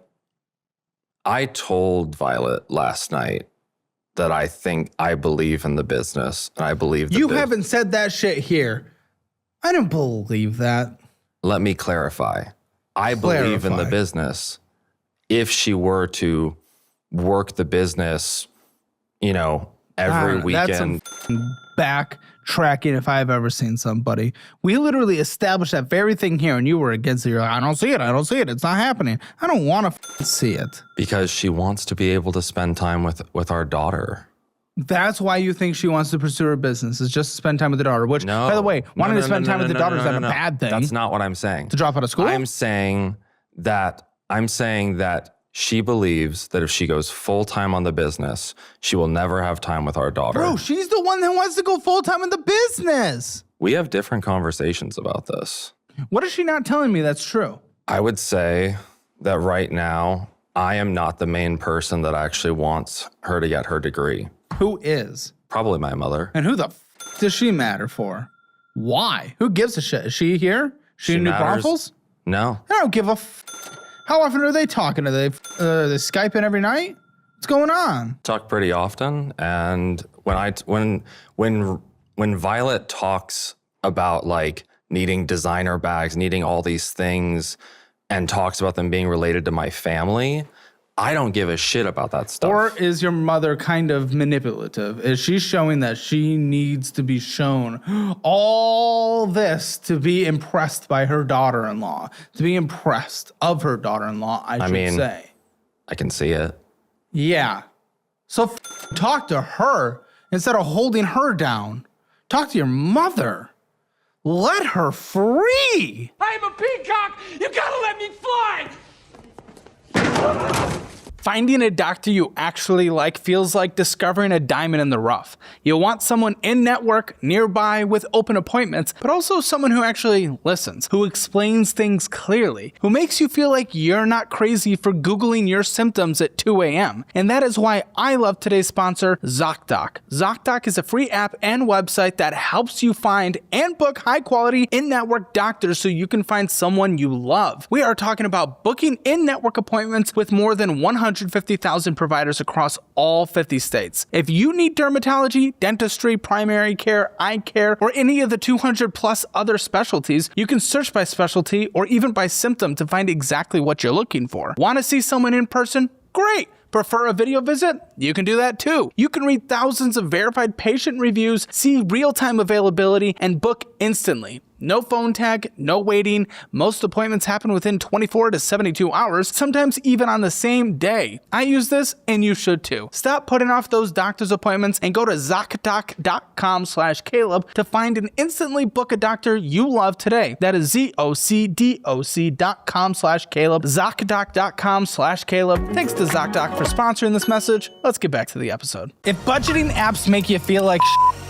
I told Violet last night that I believe in the business and I believe you haven't said that shit here. I don't believe that. Let me clarify. I believe in the business. If she were to work the business, every weekend. That's some backtracking if I've ever seen somebody. We literally established that very thing here and you were against it. You're like, I don't see it. It's not happening. I don't want to see it. Because she wants to be able to spend time with our daughter. That's why you think she wants to pursue her business, is just to spend time with the daughter. Which, by the way, wanting to spend time with the daughter is not a bad thing. That's not what I'm saying. To drop out of school? I'm saying that she believes that if she goes full-time on the business, she will never have time with our daughter. Bro, she's the one that wants to go full-time in the business. We have different conversations about this. What is she not telling me that's true? I would say that right now, I am not the main person that actually wants her to get her degree. Who is? Probably my mother. And who the does she matter for? Why? Who gives a shit? Is she here? She in New Braunfels? No. I don't give a How often are they talking? Are they Skyping every night? What's going on? Talk pretty often, and when Violet talks about like needing designer bags, needing all these things, and talks about them being related to my family, I don't give a shit about that stuff. Or is your mother kind of manipulative? Is she showing that she needs to be shown all this to be impressed by her daughter-in-law, to be impressed of her daughter-in-law, I should say? I can see it. Yeah. So talk to her instead of holding her down. Talk to your mother. Let her free. I'm a peacock. You gotta let me fly. Finding a doctor you actually like feels like discovering a diamond in the rough. You want someone in-network, nearby, with open appointments, but also someone who actually listens, who explains things clearly, who makes you feel like you're not crazy for Googling your symptoms at 2 a.m. And that is why I love today's sponsor, ZocDoc. ZocDoc is a free app and website that helps you find and book high-quality in-network doctors so you can find someone you love. We are talking about booking in-network appointments with more than 150,000 providers across all 50 states. If you need dermatology, dentistry, primary care, eye care, or any of the 200 plus other specialties, you can search by specialty or even by symptom to find exactly what you're looking for. Want to see someone in person? Great! Prefer a video visit? You can do that too. You can read thousands of verified patient reviews, see real-time availability, and book instantly. No phone tag, no waiting. Most appointments happen within 24 to 72 hours, sometimes even on the same day. I use this and you should too. Stop putting off those doctor's appointments and go to ZocDoc.com/Caleb to find and instantly book a doctor you love today. That is ZocDoc.com/Caleb, ZocDoc.com/Caleb. Thanks to ZocDoc for sponsoring this message. Let's get back to the episode. If budgeting apps make you feel like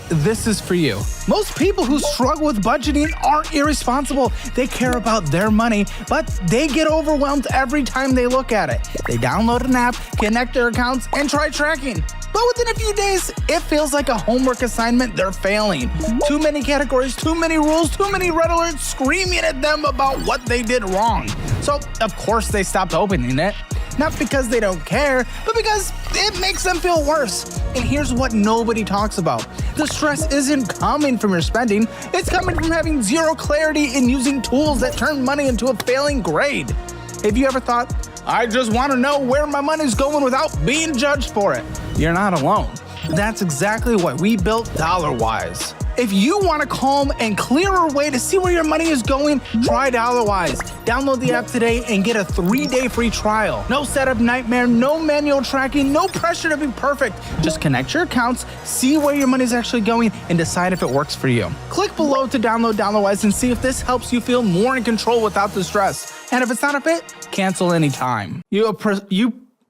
this is for you. Most people who struggle with budgeting aren't irresponsible. They care about their money, but they get overwhelmed every time they look at it. They download an app, connect their accounts, and try tracking. But within a few days, it feels like a homework assignment they're failing. Too many categories, too many rules, too many red alerts screaming at them about what they did wrong. So, of course, they stopped opening it. Not because they don't care, but because it makes them feel worse. And here's what nobody talks about. The stress isn't coming from your spending, it's coming from having zero clarity in using tools that turn money into a failing grade. Have you ever thought, I just want to know where my money's going without being judged for it? You're not alone. That's exactly why we built DollarWise. If you want a calm and clearer way to see where your money is going, try Dollarwise. Download the app today and get a 3-day free trial. No setup nightmare, no manual tracking, no pressure to be perfect. Just connect your accounts, see where your money is actually going, and decide if it works for you. Click below to download Dollarwise and see if this helps you feel more in control without the stress. And if it's not a fit, cancel anytime. You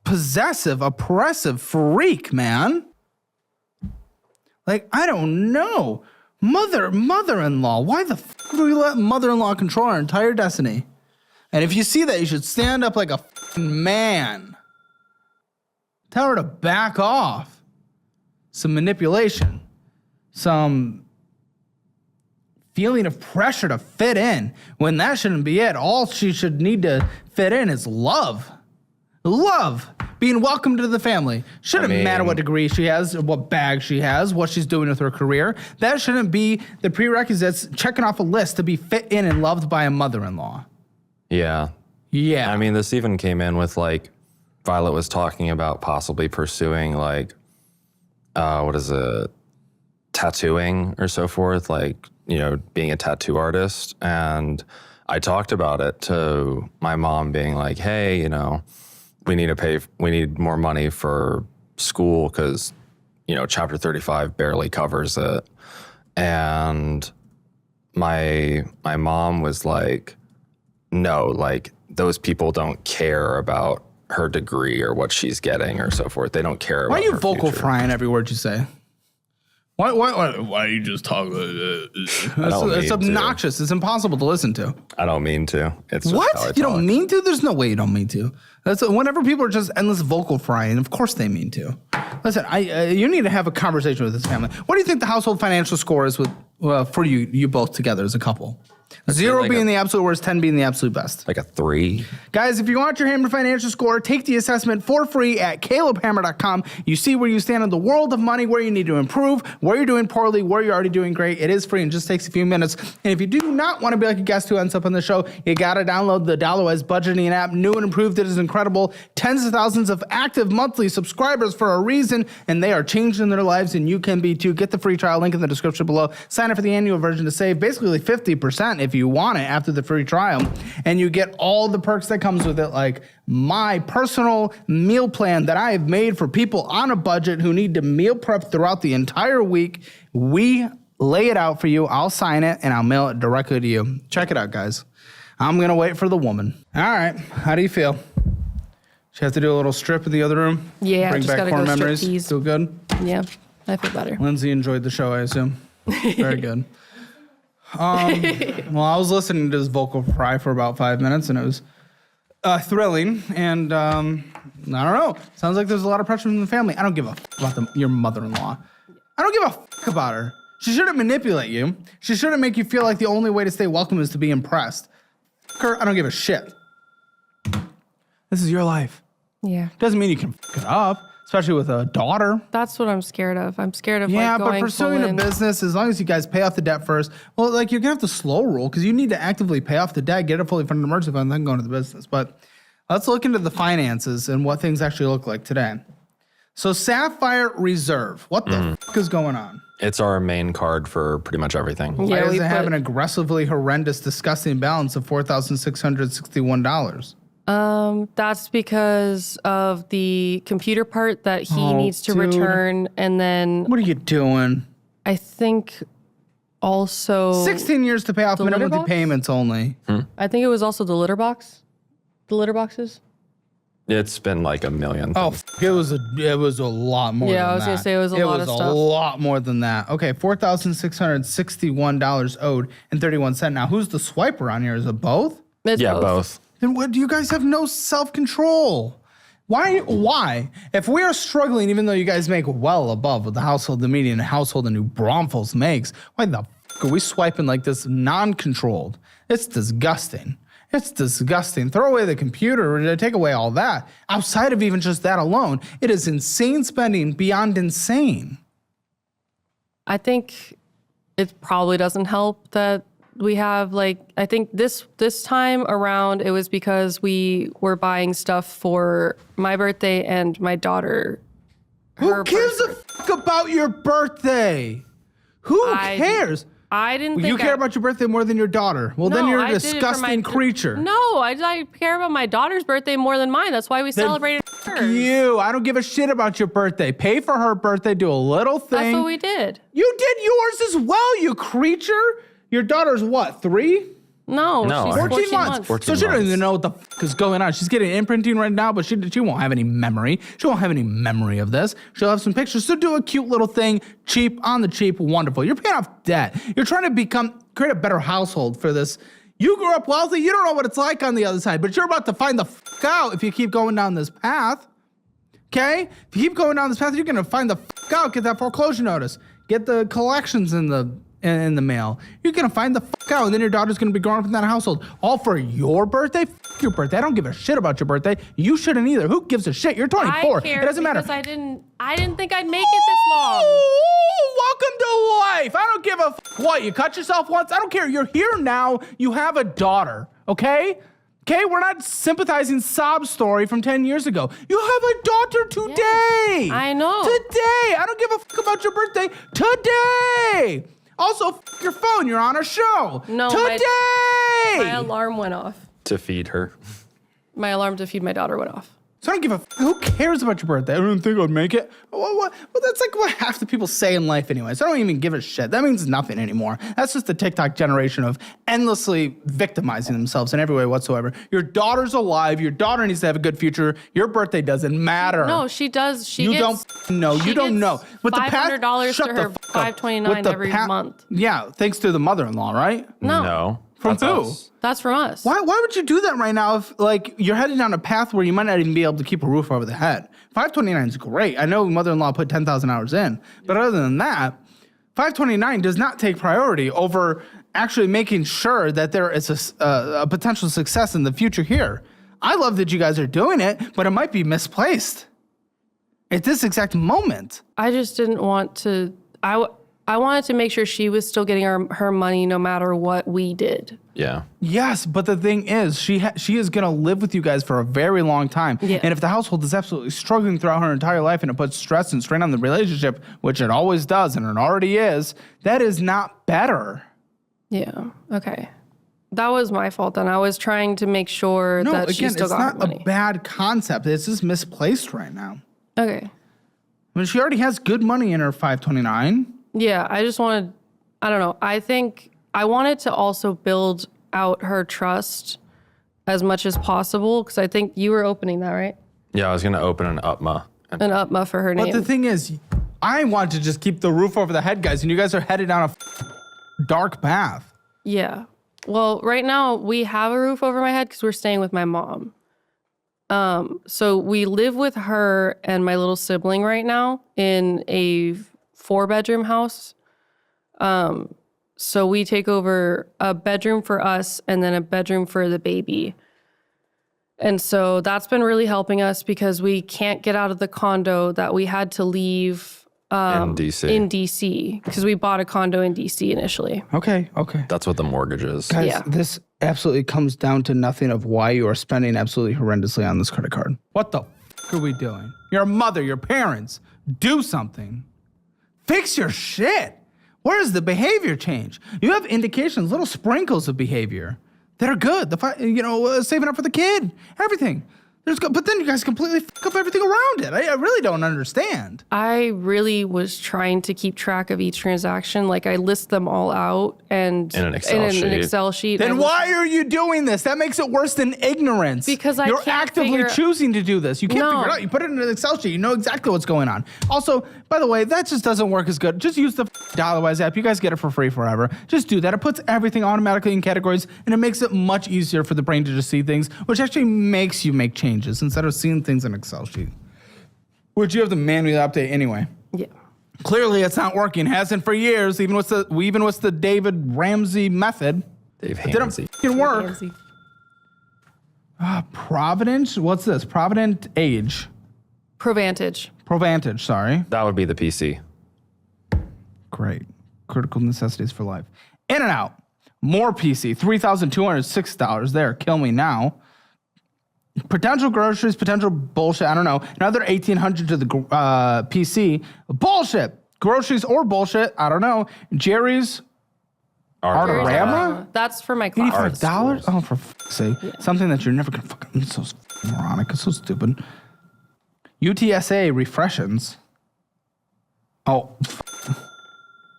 possessive, oppressive freak, man. Like, I don't know. Mother-in-law. Why the f*** do we let mother-in-law control our entire destiny? And if you see that, you should stand up like a f***ing man. Tell her to back off. Some manipulation. Some feeling of pressure to fit in. When that shouldn't be it. All she should need to fit in is love. Love. Being welcomed to the family. Shouldn't matter what degree she has, what bag she has, what she's doing with her career. That shouldn't be the prerequisites checking off a list to be fit in and loved by a mother-in-law. Yeah. Yeah. I mean, this even came in with like, Violet was talking about possibly pursuing like, tattooing or so forth, like, you know, being a tattoo artist. And I talked about it to my mom being like, hey, you know, we need more money for school because, you know, Chapter 35 barely covers it. And my mom was like, no, like those people don't care about her degree or what she's getting or so forth. They don't care about Why are you her vocal future. frying every word you say? Why you just talk like that? It's obnoxious. It's impossible to listen to. I don't mean to. It's just how I What? You talk. don't mean to? There's no way you don't mean to. That's whenever people are just endless vocal frying, of course they mean to. Listen, you need to have a conversation with this family. What do you think the household financial score is with for you both together as a couple? 0 like being the absolute worst, 10 being the absolute best. Like a 3. Guys, if you want your Hammer financial score, take the assessment for free at calebhammer.com. You see where you stand in the world of money, where you need to improve, where you're doing poorly, where you're already doing great. It is free and just takes a few minutes. And if you do not want to be like a guest who ends up on the show, you got to download the Dollarwise budgeting app. New and improved. It is incredible. Tens of thousands of active monthly subscribers for a reason, and they are changing their lives, and you can be too. Get the free trial link in the description below. Sign up for the annual version to save basically 50% if you want it after the free trial, and you get all the perks that comes with it, like my personal meal plan that I have made for people on a budget who need to meal prep throughout the entire week. We lay it out for you. I'll sign it and I'll mail it directly to you. Check it out, guys. I'm gonna wait for the woman. All right, how do you feel? She has to do a little strip in the other room. Yeah, bring just back gotta core go strip memories. these. Feel good. Yeah, I feel better. Lindsay enjoyed the show, I assume. Very good. Well, I was listening to his vocal fry for about 5 minutes, and it was thrilling. And I don't know. Sounds like there's a lot of pressure from the family. I don't give a about your mother-in-law. I don't give a about her. She shouldn't manipulate you. She shouldn't make you feel like the only way to stay welcome is to be impressed. Her, I don't give a shit. This is your life. Yeah, Doesn't mean you can f it up, especially with a daughter. that's what I'm scared of. I'm scared of Yeah, like but going pursuing full a in. business, as long as you guys pay off the debt first, well, like you're gonna have to slow roll because you need to actively pay off the debt, get a fully funded emergency fund, then go into the business. But let's look into the finances and what things actually look like today. So Sapphire Reserve, what the fuck is going on? It's our main card for pretty much everything. Why Yeah, does we it have put- an aggressively horrendous, disgusting balance of $4,661? That's because of the computer part that he Oh, needs to dude. return, and then What are you doing? I think also 16 years to pay off The minimum litter box? payments only. I think it was also the litter box, the litter boxes. It's been like a million. Oh, things. it was a lot more. Yeah, than I was gonna that. say it was a lot of It was stuff. a lot more than that. Okay, $4,661 owed and 31 cents. Now, who's the swiper on here? Is it both? It's Yeah, both. Then what? Do you guys have no self-control? Why? Why? If we are struggling, even though you guys make well above what the household, the median household in New Braunfels makes, why the f- are we swiping like this non-controlled? It's disgusting. It's disgusting. Throw away the computer, take away all that. Outside of even just that alone, it is insane spending beyond insane. I think it probably doesn't help that we have I think this time around it was because we were buying stuff for my birthday and my daughter. Who gives a fuck about your birthday? Who cares? I didn't think You care about your birthday more than your daughter. Well, then No, you're a I did it for disgusting creature. No, I care about my daughter's birthday more than mine. That's why we celebrated hers. You. I don't give a shit about your birthday. Pay for her birthday. Do a little thing. That's what we did. You did yours as well, you creature. Your daughter's what, 3? No, No, she's 14 months. 14 So she doesn't months. even know what the is going on. She's getting imprinting right now, but she won't have any memory. She won't have any memory of this. She'll have some pictures. So do a cute little thing, cheap, on the cheap, wonderful. You're paying off debt. You're trying to create a better household for this. You grew up wealthy. You don't know what it's like on the other side, but you're about to find the out if you keep going down this path. Okay? If you keep going down this path, you're going to find the out. Get that foreclosure notice. Get the collections in the mail. You're gonna find the out, and then your daughter's gonna be growing up in that household. All for your birthday? Your birthday. I don't give a shit about your birthday. You shouldn't either. Who gives a shit? You're 24. I cared It doesn't matter. because I didn't think I'd make it this long. Welcome to life. I don't give a what. You cut yourself once. I don't care. You're here now. You have a daughter. Okay? Okay, we're not sympathizing sob story from 10 years ago. You have a daughter today. I know. Today. I don't give a about your birthday. Today. Also, your phone. You're on a show. No, today. My alarm went off. To feed her. My alarm to feed my daughter went off. So I don't give a who cares about your birthday? I don't think I'd make it. Well, that's like what half the people say in life anyway. So I don't even give a shit. That means nothing anymore. That's just the TikTok generation of endlessly victimizing themselves in every way whatsoever. Your daughter's alive. Your daughter needs to have a good future. Your birthday doesn't matter. No, she does. She You gets, don't know. she You don't gets know. With the path, $500 shut to the her fuck up. $529 With the every month. Yeah, thanks to the mother-in-law, right? No. From That's who? us. That's from us. Why would you do that right now if, like, you're headed down a path where you might not even be able to keep a roof over the head? 529 is great. I know mother-in-law put 10,000 hours in, but other than that, 529 does not take priority over actually making sure that there is a potential success in the future here. I love that you guys are doing it, but it might be misplaced at this exact moment. I just didn't want to. I wanted to make sure she was still getting her money no matter what we did. Yeah. Yes, but the thing is, she is going to live with you guys for a very long time. Yeah. And if the household is absolutely struggling throughout her entire life and it puts stress and strain on the relationship, which it always does and it already is, that is not better. Yeah. Okay. That was my fault then. I was trying to make sure No, that she again, still it's got her not money. a bad concept. It's just misplaced right now. Okay. I mean, she already has good money in her 529. Yeah, I just wanted, I don't know. I think I wanted to also build out her trust as much as possible because I think you were opening that, right? Yeah, I was going to open an UPMA. An UPMA for her But name. the thing is, I want to just keep the roof over the head, guys, and you guys are headed down a dark path. Yeah. Well, right now we have a roof over my head because we're staying with my mom. So we live with her and my little sibling right now in a 4-bedroom house. So we take over a bedroom for us and then a bedroom for the baby. And so that's been really helping us because we can't get out of the condo that we had to leave in DC. in DC because we bought a condo in DC initially. Okay. That's what the mortgage is. Guys, Yeah. this absolutely comes down to nothing of why you are spending absolutely horrendously on this credit card. What the f are we doing? Your mother, your parents, do something. Fix your shit. Where is the behavior change? You have indications, little sprinkles of behavior that are good. Saving up for the kid, everything. But then you guys completely f up everything around it. I really don't understand. I really was trying to keep track of each transaction. Like I list them all out and In an Excel sheet. an Excel sheet. Then And why are you doing this? That makes it worse than ignorance. Because I You're can't actively figure- choosing to do this. You can't No. figure it out. You put it in an Excel sheet. You know exactly what's going on. Also, by the way, that just doesn't work as good. Just use the Dollarwise app. You guys get it for free forever. Just do that. It puts everything automatically in categories, and it makes it much easier for the brain to just see things, which actually makes you make changes instead of seeing things in an Excel sheet, which you have to manually update anyway. Yeah. Clearly, it's not working. Hasn't for years. Even with the David Ramsey method. Dave It didn't Hamsey. fucking work. Fancy. Providence? What's this? Provident Age. Provantage. Provantage, sorry. That would be the PC. Great. Critical necessities for life. In and out. More PC. $3,206 there. Kill me now. Potential groceries, potential bullshit. I don't know. Another $1,800 to the PC. Bullshit. groceries or bullshit. I don't know. Jerry's Artorama? That's for my class. $85? Oh, for fuck's sake. Yeah. Something that you're never going to fucking... It's so moronic. It's so stupid. UTSA refreshens. Oh.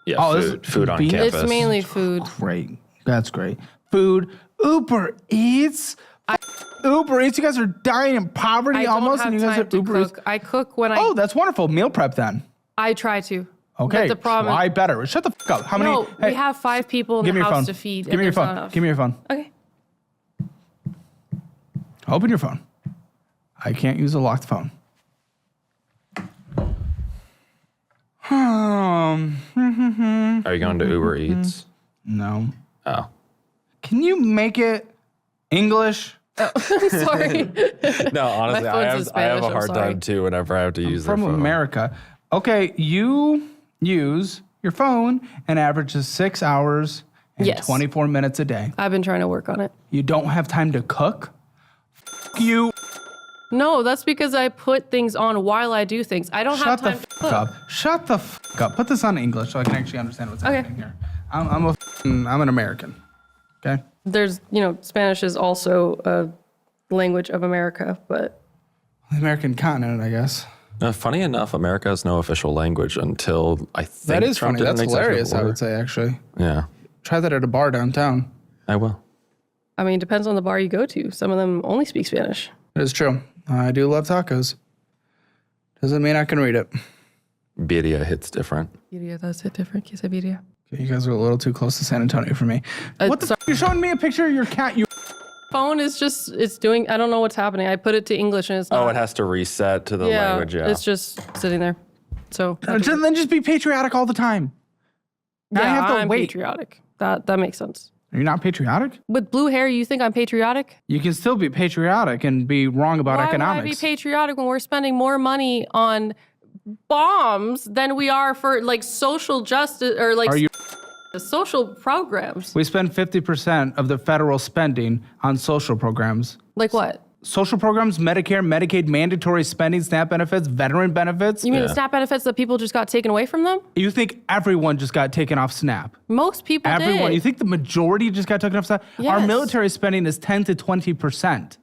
Yeah, food on campus. It's mainly food. Great. That's great. Food. Uber Eats. Uber Eats. You guys are dying in poverty almost, and you guys are Uber Eats. I cook when I... Oh, that's wonderful. Meal prep then. I try to. Okay. But the problem... Try better. Shut the fuck up. How many... No, we have 5 people in the house to feed. Give me your phone. Give me your phone. Okay. Open your phone. I can't use a locked phone. Are you going to Uber Eats? No. Oh. Can you make it English? Oh, I'm sorry. No, honestly, I have a hard time too whenever I have to use their phone. From America. Okay, you use your phone and averages 6 hours and 24 minutes a day. I've been trying to work on it. You don't have time to cook? You. No, that's because I put things on while I do things. I don't have time to cook. Shut the fuck up. Put this on English so I can actually understand what's happening here. I'm an American. Okay? There's, Spanish is also a language of America, but... The American continent, I guess. Funny enough, America has no official language until I think that is Trump funny. did an That's hilarious, executive I order. would say, actually. Yeah. Try that at a bar downtown. I will. I mean, it depends on the bar you go to. Some of them only speak Spanish. It is true. I do love tacos. Doesn't mean I can read it. Birria hits different. Birria does hit different. Queso birria. You guys are a little too close to San Antonio for me. What the fuck? You're showing me a picture of your cat, you... Phone is just, it's doing, I don't know what's happening. I put it to English and it's not. Oh, it has to reset to the language, yeah. It's just sitting there. So. Then just be patriotic all the time. Now Yeah, I have to I'm wait. patriotic. That makes sense. Are you not patriotic? With blue hair, you think I'm patriotic? You can still be patriotic and be wrong about economics. Why would I be patriotic when we're spending more money on bombs than we are for like social justice or like social programs? We spend 50% of the federal spending on social programs. Like what? Social programs, Medicare, Medicaid, mandatory spending, SNAP benefits, veteran benefits. You mean the SNAP benefits that people just got taken away from them? You think everyone just got taken off SNAP? Most people Everyone. did. You think the majority just got taken off SNAP? Yes. Our military spending is 10 to 20%.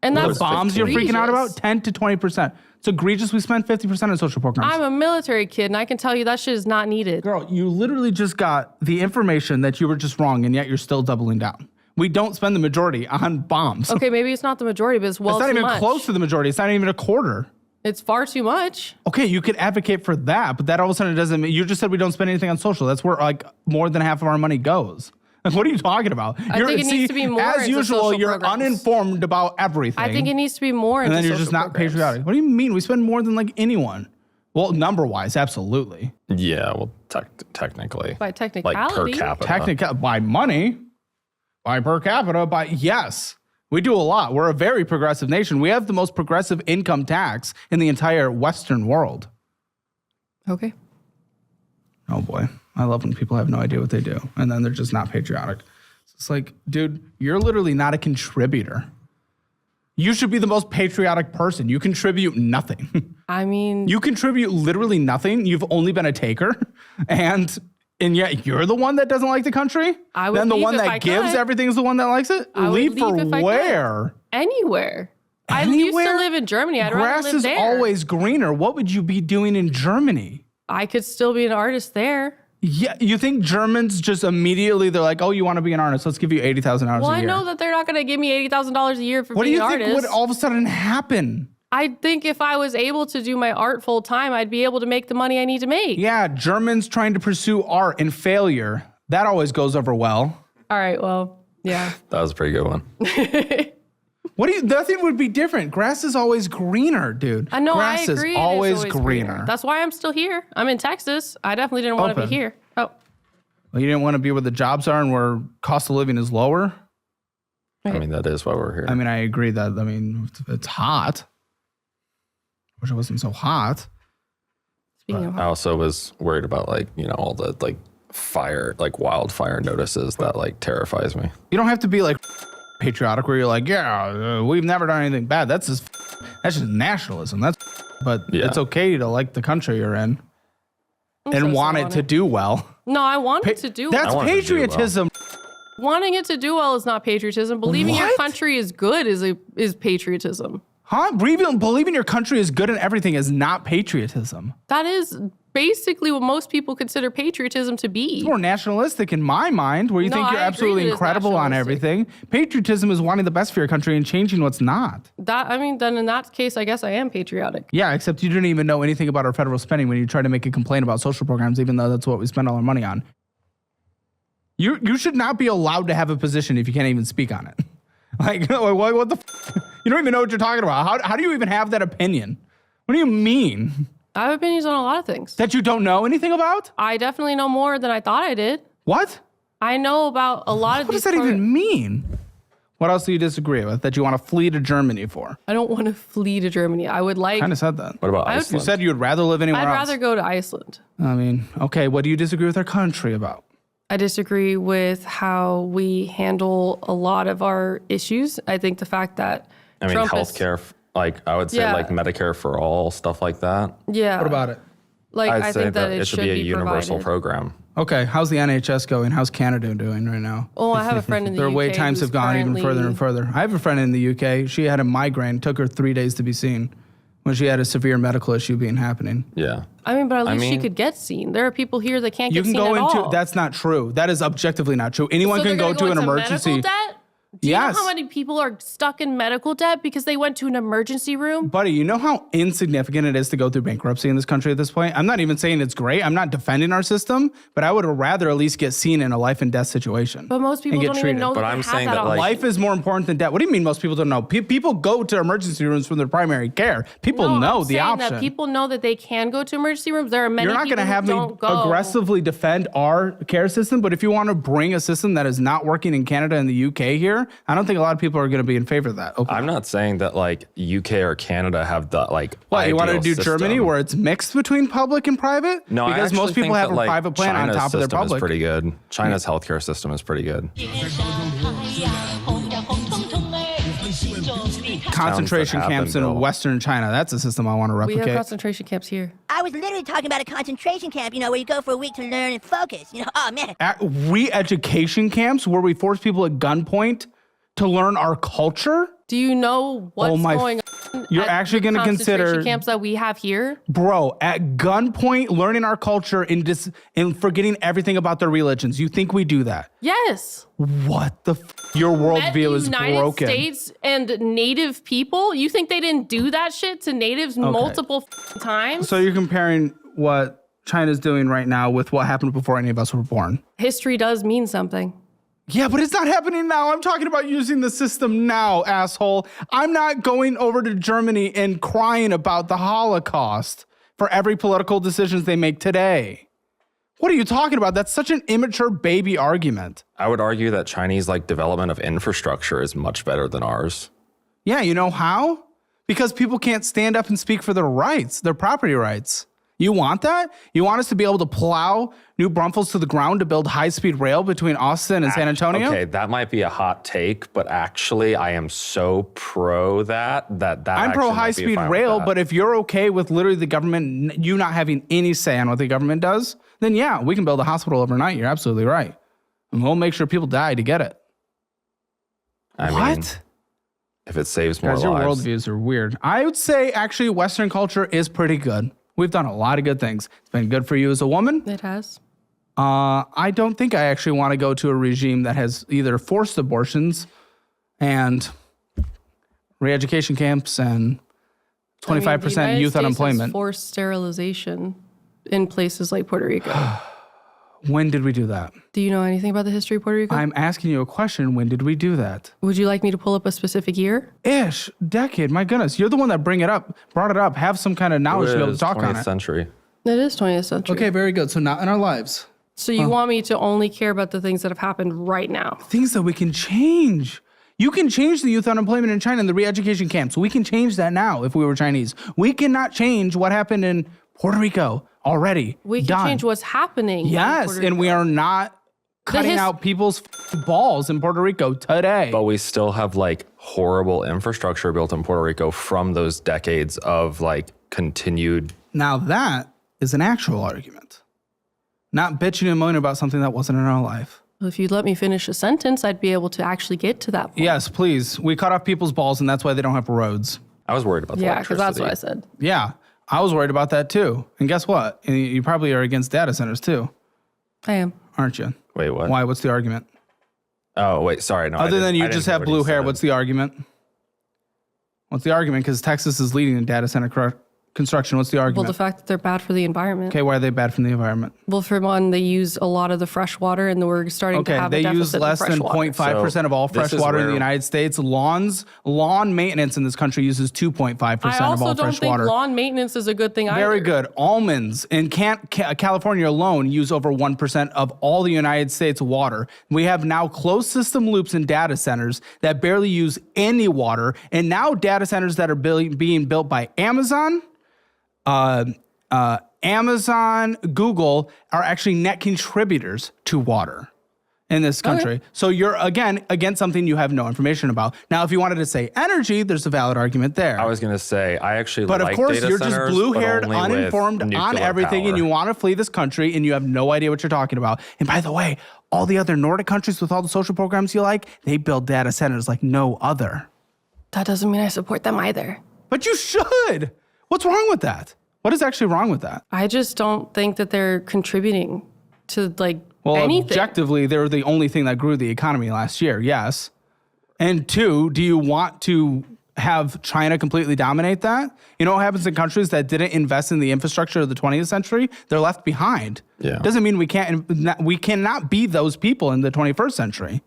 And that's The bombs you're freaking out about, egregious. 10 to 20%. It's egregious. We spend 50% on social programs. I'm a military kid, and I can tell you that shit is not needed. Girl, you literally just got the information that you were just wrong, and yet you're still doubling down. We don't spend the majority on bombs. Okay, maybe it's not the majority, but it's It's not too even much. close to the majority. It's not even a quarter. It's far too much. Okay, you could advocate for that, but that all of a sudden doesn't mean, you just said we don't spend anything on social. That's where like more than half of our money goes. Like, what are you talking about? I think it needs to be more as into usual, social you're programs. uninformed about everything. I think it needs to be more into and then you're social just not programs. patriotic. What do you mean? We spend more than like anyone. Well, number-wise, absolutely. Yeah, well, technically. By technicality. Like per capita. By money, by per capita, by yes. We do a lot. We're a very progressive nation. We have the most progressive income tax in the entire Western world. Okay. Oh boy. I love when people have no idea what they do and then they're just not patriotic. It's like, dude, you're literally not a contributor. You should be the most patriotic person. You contribute nothing. I mean, You contribute literally nothing. You've only been a taker. And yet you're the one that doesn't like the country? I would Then the leave one if that I gives could. everything is the one that likes it? I would Leave leave for if I could. where? anywhere. I used to Anywhere? live in Germany. I'd Grass rather live is there. always greener. What would you be doing in Germany? I could still be an artist there. Yeah, you think Germans just immediately, they're like, oh, you want to be an artist? Let's give you $80,000 Well, a I year. know that they're not going to give me $80,000 a year for What do being you an think artist. would all of a sudden happen? I think if I was able to do my art full time, I'd be able to make the money I need to make. Yeah, Germans trying to pursue art and failure. That always goes over well. All right, well, yeah. That was a pretty good one. Nothing would be different. Grass is always greener, dude. I know, Grass I agree. is it always greener. That's why I'm still here. I'm in Texas. I definitely didn't want to be Open. here. Oh, Well, you didn't want to be where the jobs are and where cost of living is lower? I mean, that is why we're here. I mean, I agree that, it's hot. Wish it wasn't so hot. speaking of I also was worried about all the fire, wildfire notices that terrifies me. You don't have to be patriotic where you're like, yeah, we've never done anything bad. That's just nationalism. But Yeah. it's okay to like the country you're in. and want it to do well. No, I want it to do well. That's patriotism. Wanting it to do well is not patriotism. Believing your country is good is patriotism. Huh? Believing your country is good in everything is not patriotism. That is basically what most people consider patriotism to be. It's more nationalistic in my mind, where you think you're absolutely incredible on everything. Patriotism is wanting the best for your country and changing what's not. Then in that case, I guess I am patriotic. Yeah, except you didn't even know anything about our federal spending when you try to make a complaint about social programs, even though that's what we spend all our money on. You should not be allowed to have a position if you can't even speak on it. Like, what the You don't even know what you're talking about. How do you even have that opinion? What do you mean? I have opinions on a lot of things. That you don't know anything about? I definitely know more than I thought I did. What? I know about a lot of these. What does that even mean? What else do you disagree with that you want to flee to Germany for? I don't want to flee to Germany. I would like... Kind of said that. What about Iceland? You said you would rather live anywhere else. I'd rather go to Iceland. I mean, okay, what do you disagree with our country about? I disagree with how we handle a lot of our issues. I think the fact that Trump healthcare, I would say Medicare for all, stuff like that. Yeah. What about it? I think that it should be a universal program. Okay, how's the NHS going? How's Canada doing right now? Oh, I have a friend in the UK. Their wait times have gone even further and further. I have a friend in the UK. She had a migraine. Took her 3 days to be seen when she had a severe medical issue happening. Yeah. But at least she could get seen. There are people here that can't get seen at all. You can go into, that's not true. That is objectively not true. Anyone can go to an emergency. Medical debt? Do you know how many people are stuck in medical debt because they went to an emergency room? Buddy, you know how insignificant it is to go through bankruptcy in this country at this point? I'm not even saying it's great. I'm not defending our system, but I would rather at least get seen in a life and death situation. But most people don't even know that I'm they saying have that that life is more important than debt. What do you mean most people don't know? People go to emergency rooms for their primary care. People know the option. That people know that they can go to emergency rooms. There are many people who don't go. You're not going to have me aggressively defend our care system, but if you want to bring a system that is not working in Canada and the UK here, I don't think a lot of people are going to be in favor of that. I'm not saying that UK or Canada have the What, you want to do system. Germany where it's mixed between public and private? No, because most people have a private plan China's on top of their system public. Is pretty good. China's healthcare system is pretty good. Concentration camps in Western China. That's a system I want to replicate. We have concentration camps here. I was literally talking about a concentration camp, where you go for a week to learn and focus. Oh man. Re-education camps where we force people at gunpoint to learn our culture? Do you know what's going on? You're actually going to consider concentration camps that we have here? Bro, at gunpoint, learning our culture and forgetting everything about their religions. You think we do that? Yes. What the Your worldview is broken. United States and Native people? You think they didn't do that shit to natives multiple times? So you're comparing what China's doing right now with what happened before any of us were born. History does mean something. Yeah, but it's not happening now. I'm talking about using the system now, asshole. I'm not going over to Germany and crying about the Holocaust for every political decisions they make today. What are you talking about? That's such an immature baby argument. I would argue that Chinese development of infrastructure is much better than ours. Yeah, you know how? Because people can't stand up and speak for their rights, their property rights. You want that? You want us to be able to plow New Braunfels to the ground to build high-speed rail between Austin and San Antonio? Okay, that might be a hot take, but actually I am so pro that I'm pro high-speed rail, but if you're okay with literally the government, you not having any say on what the government does, then yeah, we can build a hospital overnight. You're absolutely right. And we'll make sure people die to get it. I mean, if it saves more lives. Your worldviews are weird. I would say actually Western culture is pretty good. We've done a lot of good things. It's been good for you as a woman. It has. I don't think I actually want to go to a regime that has either forced abortions and re-education camps and 25% youth unemployment. Forced sterilization in places like Puerto Rico. When did we do that? Do you know anything about the history of Puerto Rico? I'm asking you a question. When did we do that? Would you like me to pull up a specific year? Decade. My goodness. You're the one that brought it up. Have some kind of knowledge to be able to talk on it. 20th century. It is 20th century. Okay, very good. So not in our lives. So you want me to only care about the things that have happened right now? Things that we can change. You can change the youth unemployment in China and the re-education camps. We can change that now if we were Chinese. We cannot change what happened in Puerto Rico already. We can change what's happening. Yes, and we are not cutting out people's balls in Puerto Rico today. But we still have horrible infrastructure built in Puerto Rico from those decades of continued. Now that is an actual argument. not bitching and moaning about something that wasn't in our life. Well, if you'd let me finish a sentence, I'd be able to actually get to that point. Yes, please. We cut off people's balls, and that's why they don't have roads. I was worried about the Yeah, because electricity. that's what I said. Yeah, I was worried about that too. And guess what? You probably are against data centers too, I am. aren't you? Wait, what? Why? What's the argument? Oh, wait, sorry. No, Other than I you didn't just hear have what he blue hair, said. what's the argument? What's the argument? Because Texas is leading in data center construction. What's the Well, argument? the fact that they're bad for the environment. Okay, why are they bad for the environment? Well, for one, they use a lot of the fresh water, and we're starting to Okay, have they a deficit use of less fresh than water. 0.5% of all So fresh this is water in the where- United States. Lawn maintenance in this country uses 2.5% I of also all don't fresh think water. lawn maintenance is a good thing either. Very good. Almonds in California alone use over 1% of all the United States water. We have now closed system loops in data centers that barely use any water. And now data centers that are being built by Amazon, Google are actually net contributors to water in this country. So you're, again, against something you have no information about. Now, if you wanted to say energy, there's a valid argument there. I was going to say, I actually But like of course, data you're just centers, blue-haired, but only with uninformed on nuclear everything, and power. you want to flee this country, and you have no idea what you're talking about. And by the way, all the other Nordic countries with all the social programs you like, they build data centers like no other. That doesn't mean I support them either. But you should. What's wrong with that? What is actually wrong with that? I just don't think that they're contributing to Well, anything. objectively, they're the only thing that grew the economy last year, yes. And two, do you want to have China completely dominate that? You know what happens in countries that didn't invest in the infrastructure of the 20th century? They're left behind. Yeah. Doesn't mean we cannot be those people in the 21st century.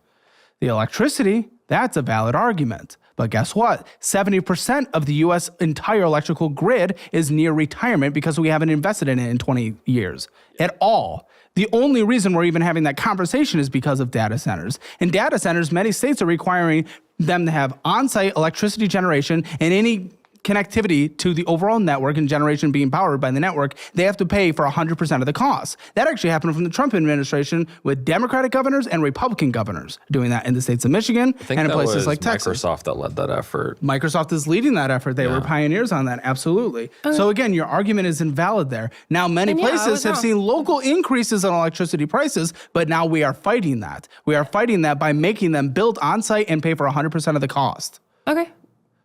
The electricity, that's a valid argument. But guess what? 70% of the U.S. entire electrical grid is near retirement because we haven't invested in it in 20 years at all. The only reason we're even having that conversation is because of data centers. In data centers, many states are requiring them to have on-site electricity generation, and any connectivity to the overall network and generation being powered by the network, they have to pay for 100% of the cost. That actually happened from the Trump administration with Democratic governors and Republican governors doing that in the states of Michigan I think and in that places was like Texas. Microsoft that led that effort. Microsoft is leading that effort. They were pioneers on that, absolutely. So again, your argument is invalid there. Now, many And yeah, I places was have wrong. seen local increases in electricity prices, but now we are fighting that. We are fighting that by making them build on-site and pay for 100% of the cost. Okay.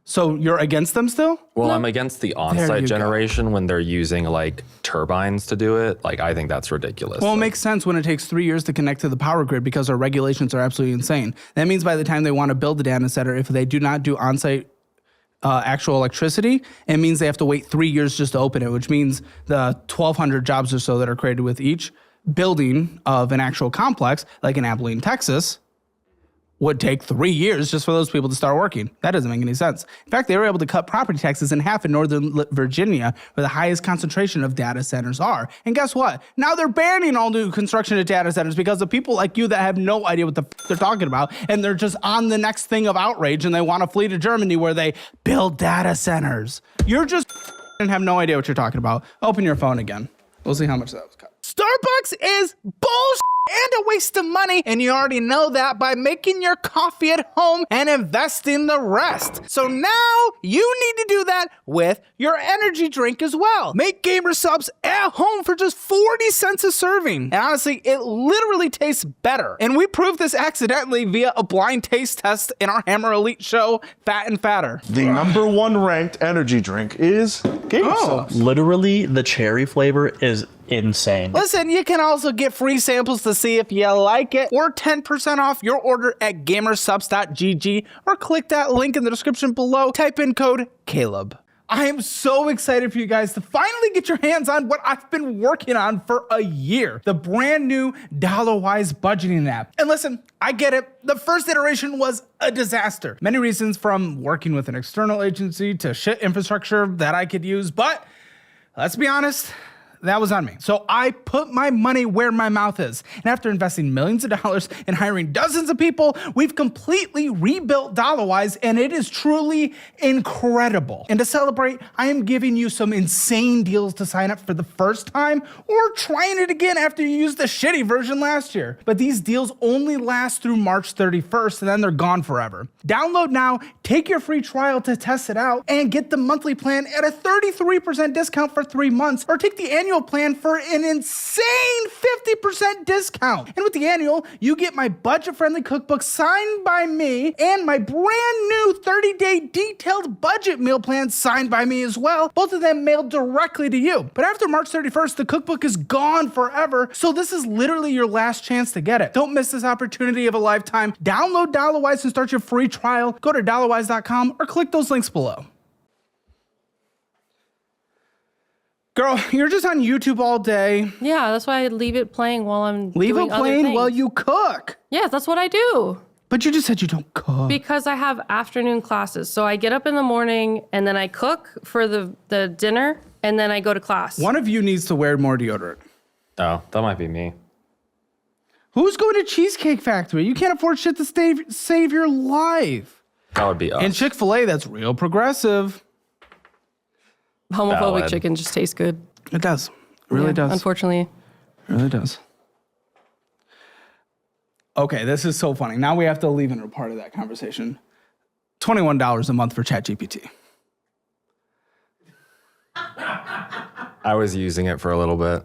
So you're against them still? Well, I'm against the you on-site go. generation when they're using like turbines to do it. Like, I think that's ridiculous. Well, it Like, makes sense when it takes 3 years to connect to the power grid because our regulations are absolutely insane. That means by the time they want to build the data center, if they do not do on-site actual electricity, it means they have to wait 3 years just to open it, which means the 1,200 jobs or so that are created with each building of an actual complex, like in Abilene, Texas, would take 3 years just for those people to start working. That doesn't make any sense. In fact, they were able to cut property taxes in half in Northern Virginia, where the highest concentration of data centers are. And guess what? Now they're banning all new construction of data centers because of people like you that have no idea what they're talking about, and they're just on the next thing of outrage, and they want to flee to Germany where they build data centers. You're just and have no idea what you're talking about. Open your phone again. We'll see how much that was cut. Starbucks is bullshit and a waste of money, and you already know that by making your coffee at home and investing the rest. So now you need to do that with your energy drink as well. Make gamer subs at home for just 40 cents a serving. And honestly, it literally tastes better. And we proved this accidentally via a blind taste test in our Hammer Elite show, Fat and Fatter. The number one ranked energy drink is Gamer Subs. Literally, the cherry flavor is insane. Listen, you can also get free samples to see if you like it, or 10% off your order at gamersubs.gg, or click that link in the description below. Type in code Caleb. I am so excited for you guys to finally get your hands on what I've been working on for a year, the brand new DollarWise budgeting app. And listen, I get it. The first iteration was a disaster. Many reasons, from working with an external agency to shit infrastructure that I could use, but let's be honest, that was on me. So I put my money where my mouth is. And after investing millions of dollars and hiring dozens of people, we've completely rebuilt DollarWise, and it is truly incredible. And to celebrate, I am giving you some insane deals to sign up for the first time, or trying it again after you used the shitty version last year. But these deals only last through March 31st, and then they're gone forever. Download now, take your free trial to test it out, and get the monthly plan at a 33% discount for 3 months, or take the annual annual plan for an insane 50% discount. And with the annual, you get my budget-friendly cookbook signed by me and my brand new 30-day detailed budget meal plan signed by me as well. Both of them mailed directly to you. But after March 31st, the cookbook is gone forever, so this is literally your last chance to get it. Don't miss this opportunity of a lifetime. Download Dollarwise and start your free trial. Go to dollarwise.com or click those links below. Girl, you're just on YouTube all day. Yeah, that's why I leave it playing while I'm Leave doing it playing other while things. you cook. Yes, that's what I do. But you just said you don't cook. Because I have afternoon classes. So I get up in the morning and then I cook for the dinner and then I go to class. One of you needs to wear more deodorant. Oh, that might be me. Who's going to Cheesecake Factory? You can't afford shit to save your life. That would be us. And Chick-fil-A, that's real progressive. Homophobic Valid. chicken just tastes good. It does. It really does. Unfortunately. It really does. Okay, this is so funny. Now we have to leave in a part of that conversation. $21 a month for ChatGPT. I was using it for a little bit.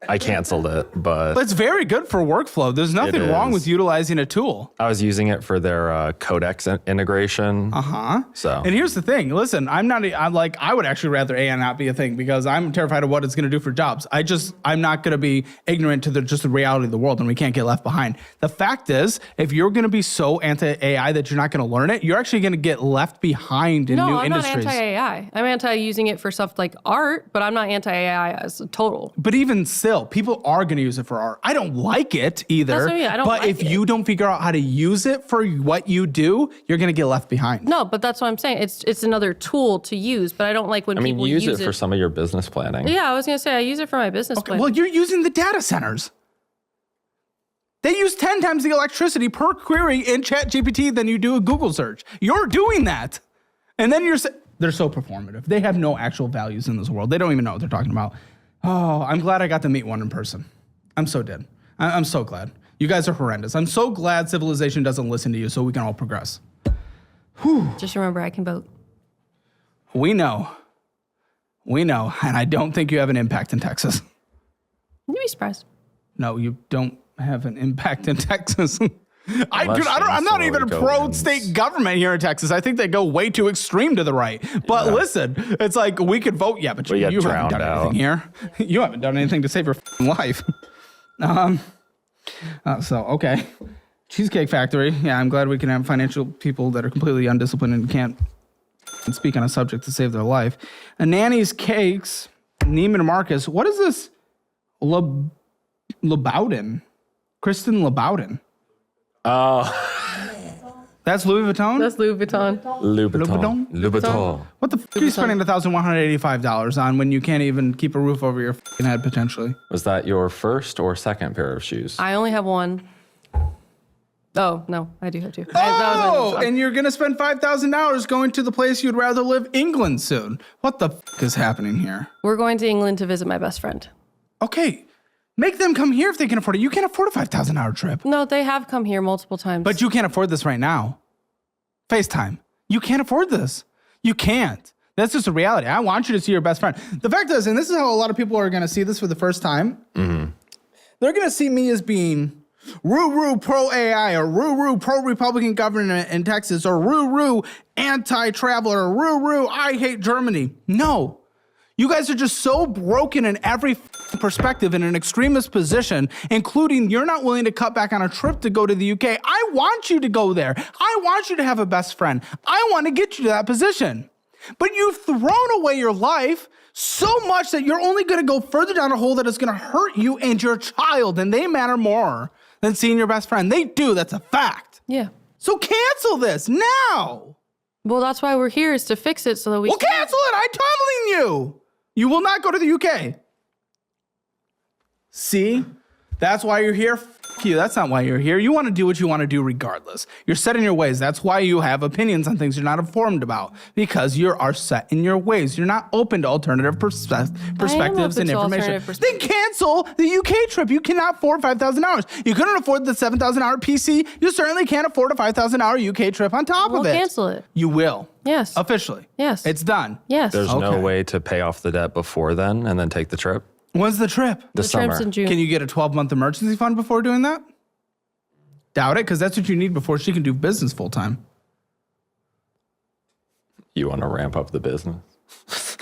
I canceled it, but But it's very good for workful. There's nothing wrong with utilizing a tool. I was using it for their Codex integration. Uh-huh. So, And here's the thing. Listen, I'm like, I would actually rather AI not be a thing because I'm terrified of what it's going to do for jobs. I'm not going to be ignorant to just the reality of the world, and we can't get left behind. The fact is, if you're going to be so anti-AI that you're not going to learn it, you're actually going to get left behind in new industries. No, I'm not anti-AI. I'm anti-using it for stuff like art, but I'm not anti-AI as a total. But even still, people are going to use it for art. I don't like it either. That's what I mean. I don't but like if it. you don't figure out how to use it for what you do, you're going to get left behind. No, but that's what I'm saying. It's another tool to use, but I don't like when people use it for some of your business planning. Yeah, I was going to say I use it for my business planning. Well, you're using the data centers. They use 10 times the electricity per query in ChatGPT than you do a Google search. You're doing that. And then they're so performative. They have no actual values in this world. They don't even know what they're talking about. Oh, I'm glad I got to meet one in person. I'm so dead. I'm so glad. You guys are horrendous. I'm so glad civilization doesn't listen to you so we can all progress. Whew. Just remember, I can vote. We know. And I don't think you have an impact in Texas. You'd be surprised. No, you don't have an impact in Texas. I'm not even a pro-state government here in Texas. I think they go way too extreme to the right. But listen, it's like we could vote. Yeah, but you haven't done anything here. You haven't done anything to save your life. Okay. Cheesecake Factory. Yeah, I'm glad we can have financial people that are completely undisciplined and can't speak on a subject to save their life. Nanny's Cakes. Neiman Marcus. What is this? Lebowden. Kristen Lebowden. That's Louis Vuitton? That's Louis Vuitton. Louis Vuitton. What the f*** are you spending $1,185 on when you can't even keep a roof over your f***ing head potentially? Was that your first or second pair of shoes? I only have one. Oh, no, I do have two. And you're going to spend $5,000 going to the place you'd rather live, England, soon. What the f*** is happening here? We're going to England to visit my best friend. Okay. Make them come here if they can afford it. You can't afford a $5,000 trip. No, they have come here multiple times. But you can't afford this right now. FaceTime. You can't afford this. You can't. That's just a reality. I want you to see your best friend. The fact is, and this is how a lot of people are going to see this for the first time, they're going to see me as being roo-roo pro-AI or roo-roo pro-Republican government in Texas or roo-roo anti-traveler or roo-roo I hate Germany. No. You guys are just so broken in every perspective in an extremist position, including you're not willing to cut back on a trip to go to the UK. I want you to go there. I want you to have a best friend. I want to get you to that position. But you've thrown away your life so much that you're only going to go further down a hole that is going to hurt you and your child, and they matter more than seeing your best friend. They do. That's a fact. Yeah. So cancel this now. Well, that's why we're here, is to fix it so that we Well, cancel it. I'm telling you. You will not go to the UK. See? That's why you're here. F you. That's not why you're here. You want to do what you want to do regardless. You're set in your ways. That's why you have opinions on things you're not informed about. Because you are set in your ways. You're not open to alternative perspectives and information. Then cancel the UK trip. You cannot afford $5,000. You couldn't afford the $7,000 PC. You certainly can't afford a $5,000 UK trip on top of it. We'll cancel it. You will. Yes. Officially. Yes. It's done. Yes. There's no way to pay off the debt before then and then take the trip? When's the trip? The summer. trip's in June. Can you get a 12-month emergency fund before doing that? Doubt it, because that's what you need before she can do business full time. You want to ramp up the business?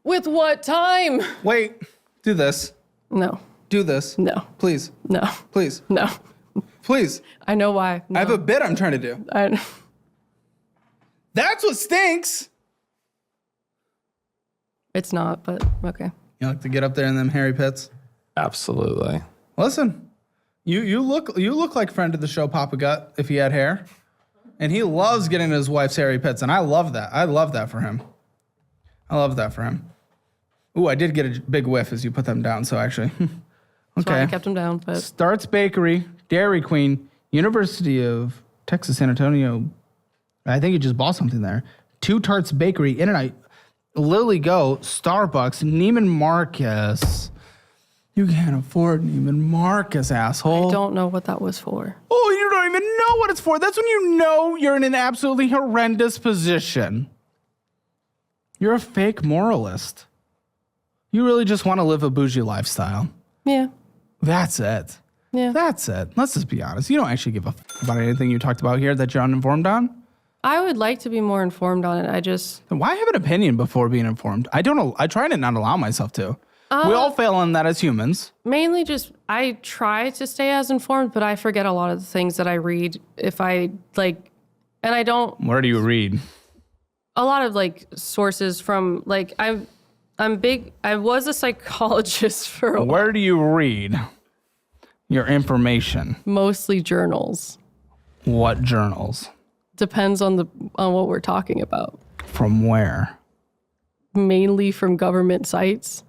With what time? Wait, do this. No. Do this. No. Please. No. Please. No. Please. I know why. No. I have a bit I'm trying to do. That's what stinks. It's not, but okay. You like to get up there in them hairy pits? Absolutely. Listen, you look like friend of the show, Papa Gut, if he had hair. And he loves getting his wife's hairy pits, and I love that. I love that for him. Ooh, I did get a big whiff as you put them down, so actually. That's why I Okay. kept them down, but Starts Bakery, Dairy Queen, University of Texas, San Antonio. I think you just bought something there. Two Tarts Bakery, In-N-Out, Lily Go, Starbucks, Neiman Marcus. You can't afford Neiman Marcus, asshole. I don't know what that was for. Oh, you don't even know what it's for. That's when you know you're in an absolutely horrendous position. You're a fake moralist. You really just want to live a bougie lifestyle. Yeah. That's it. Yeah. That's it. Let's just be honest. You don't actually give a about anything you talked about here that you're uninformed on. I would like to be more informed on it. I just Then why have an opinion before being informed? I don't know. I try to not allow myself to. We all fail in that as humans. mainly just I try to stay as informed, but I forget a lot of the things that I read if I like, and I don't. Where do you read? A lot of like sources from like I'm big. I was a psychologist for a while. Where do you read your information? Mostly journals. What journals? Depends on what we're talking about. From where? Mainly from government sites.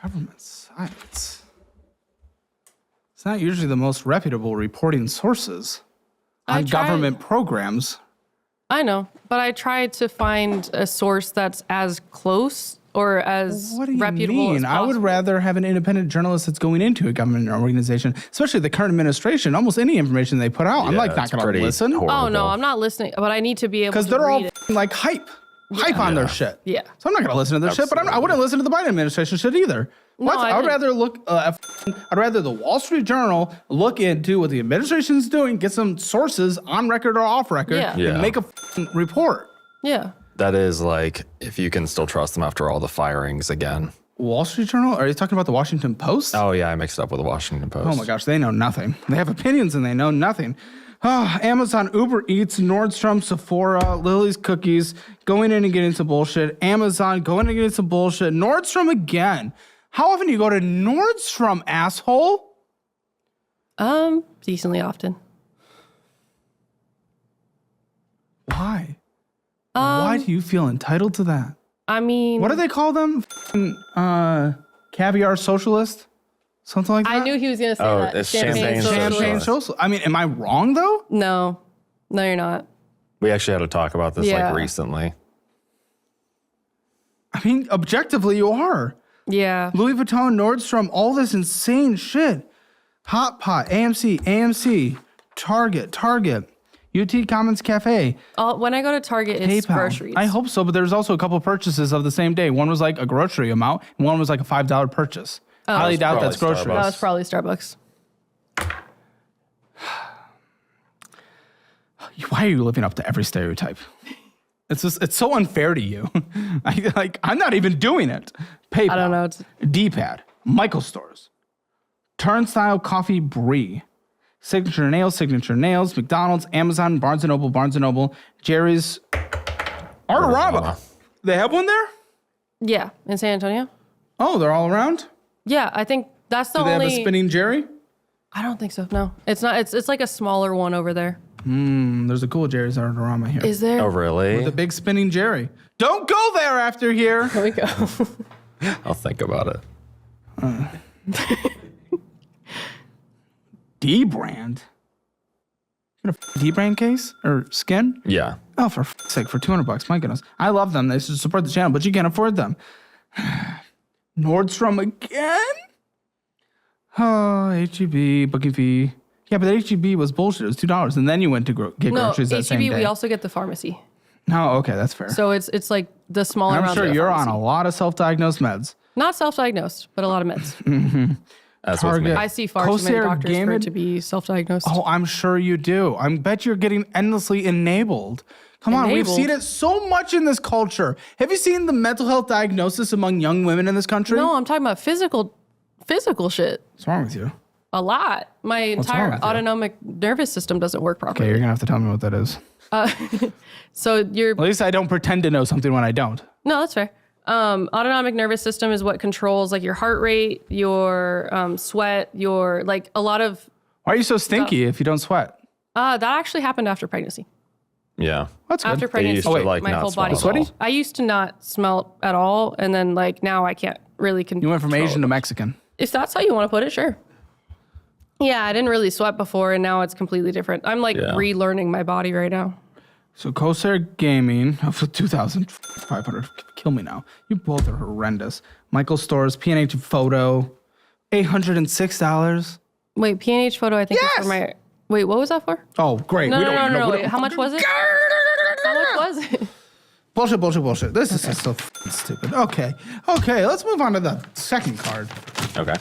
Government sites. It's not usually the most reputable reporting sources on government programs. I know, but I tried to find a source that's as close or as What do you reputable mean? as I would possible. rather have an independent journalist that's going into a government organization, especially the current administration. Almost any information they put out, I'm like not going to listen. Oh no, I'm not listening, but I need to be able to Because they're all read it. like hype on their shit. Yeah. So I'm not going to listen to their shit, but I wouldn't listen to the Biden administration shit either. No, What? I I would didn't. rather look. I'd rather the Wall Street Journal look into what the administration's doing, get some sources on record or off record, Yeah. and make a report. Yeah. That is like, if you can still trust them after all the firings again. Wall Street Journal? Are you talking about the Washington Post? Oh, yeah, I mixed it up with the Washington Post. Oh my gosh, they know nothing. They have opinions and they know nothing. Oh, Amazon, Uber Eats, Nordstrom, Sephora, Lily's Cookies, going in and getting some bullshit. Amazon, going in and getting some bullshit. Nordstrom again. How often do you go to Nordstrom, asshole? Decently often. Why? Why do you feel entitled to that? I mean, What do they call them? Caviar socialist? Something like that? I knew he was gonna say Oh, that. it's champagne Champagne social. I mean, am I wrong though? No, you're not. We actually had to talk about this Yeah. like recently. I mean, objectively, you are. Yeah. Louis Vuitton, Nordstrom, all this insane shit. Hot Pot, AMC, Target, UT Commons Cafe, When I go to Target, it's PayPal. groceries. I hope so, but there's also a couple purchases of the same day. One was like a grocery amount, and one was like a $5 purchase. Highly doubt that's probably grocery. Starbucks. That was probably Starbucks. Why are you living up to every stereotype? It's so unfair to you. I'm not even doing it. PayPal. I don't know. D-pad, Michael Stores, Turnstile Coffee Brie, Signature Nails, McDonald's, Amazon, Barnes & Noble, Jerry's, Artarama. They have one there? Yeah, in San Antonio. Oh, they're all around? Yeah, I think that's the Do they only. have a spinning Jerry? I don't think so. No, it's not. It's like a smaller one over there. There's a cool Jerry's Artarama here. Is there? Oh, really? The big spinning Jerry. Don't go there after here. Here we go. I'll think about it. D-brand? You got a D-brand case or skin? Yeah. Oh, for sake, for $200, my goodness. I love them. They should support the channel, but you can't afford them. Nordstrom again? Oh, HEB, booking fee. Yeah, but the HEB was bullshit. It was $2, and then you went to get No, groceries that same HEB. day. We also get the pharmacy. No, okay, that's fair. So it's like the smaller I'm amounts. sure at a you're on pharmacy. a lot of self-diagnosed meds. Not self-diagnosed, but a lot of meds. That's with me. Target. I see far too many doctors for it to be self-diagnosed. Oh, I'm sure you do. I bet you're getting endlessly enabled. Come on, we've Enabled? seen it so much in this culture. Have you seen the mental health diagnosis among young women in this country? No, I'm talking about physical shit. What's wrong with you? A lot. My What's entire wrong with you? autonomic nervous system doesn't work Okay, properly. you're gonna have to tell me what that is. So you're At least I don't pretend to know something when I don't. no, that's fair. Autonomic nervous system is what controls like your heart rate, your sweat, your like a lot of. Why are you so stinky if you don't sweat? That actually happened after pregnancy. Yeah. That's good. After They pregnancy, used to like my not whole body. smell at all. Sweaty? I used to not smell at all, and then like now I can't really control. You went from Asian to Mexican. If that's how you want to put it, sure. Yeah, I didn't really sweat before, and now it's completely different. I'm like relearning my body right now. So Corsair Gaming for 2,500. Kill me now. You both are horrendous. Michael Stores P&H Photo, $806. Wait, P&H photo, I think is Yes! for my. Wait, what was that for? Oh, great. No, We no, don't no, even no, know. no. We Wait, don't how much was it? How much was it? Bullshit. This is just so f***ing stupid. Okay, let's move on to the second card. Okay.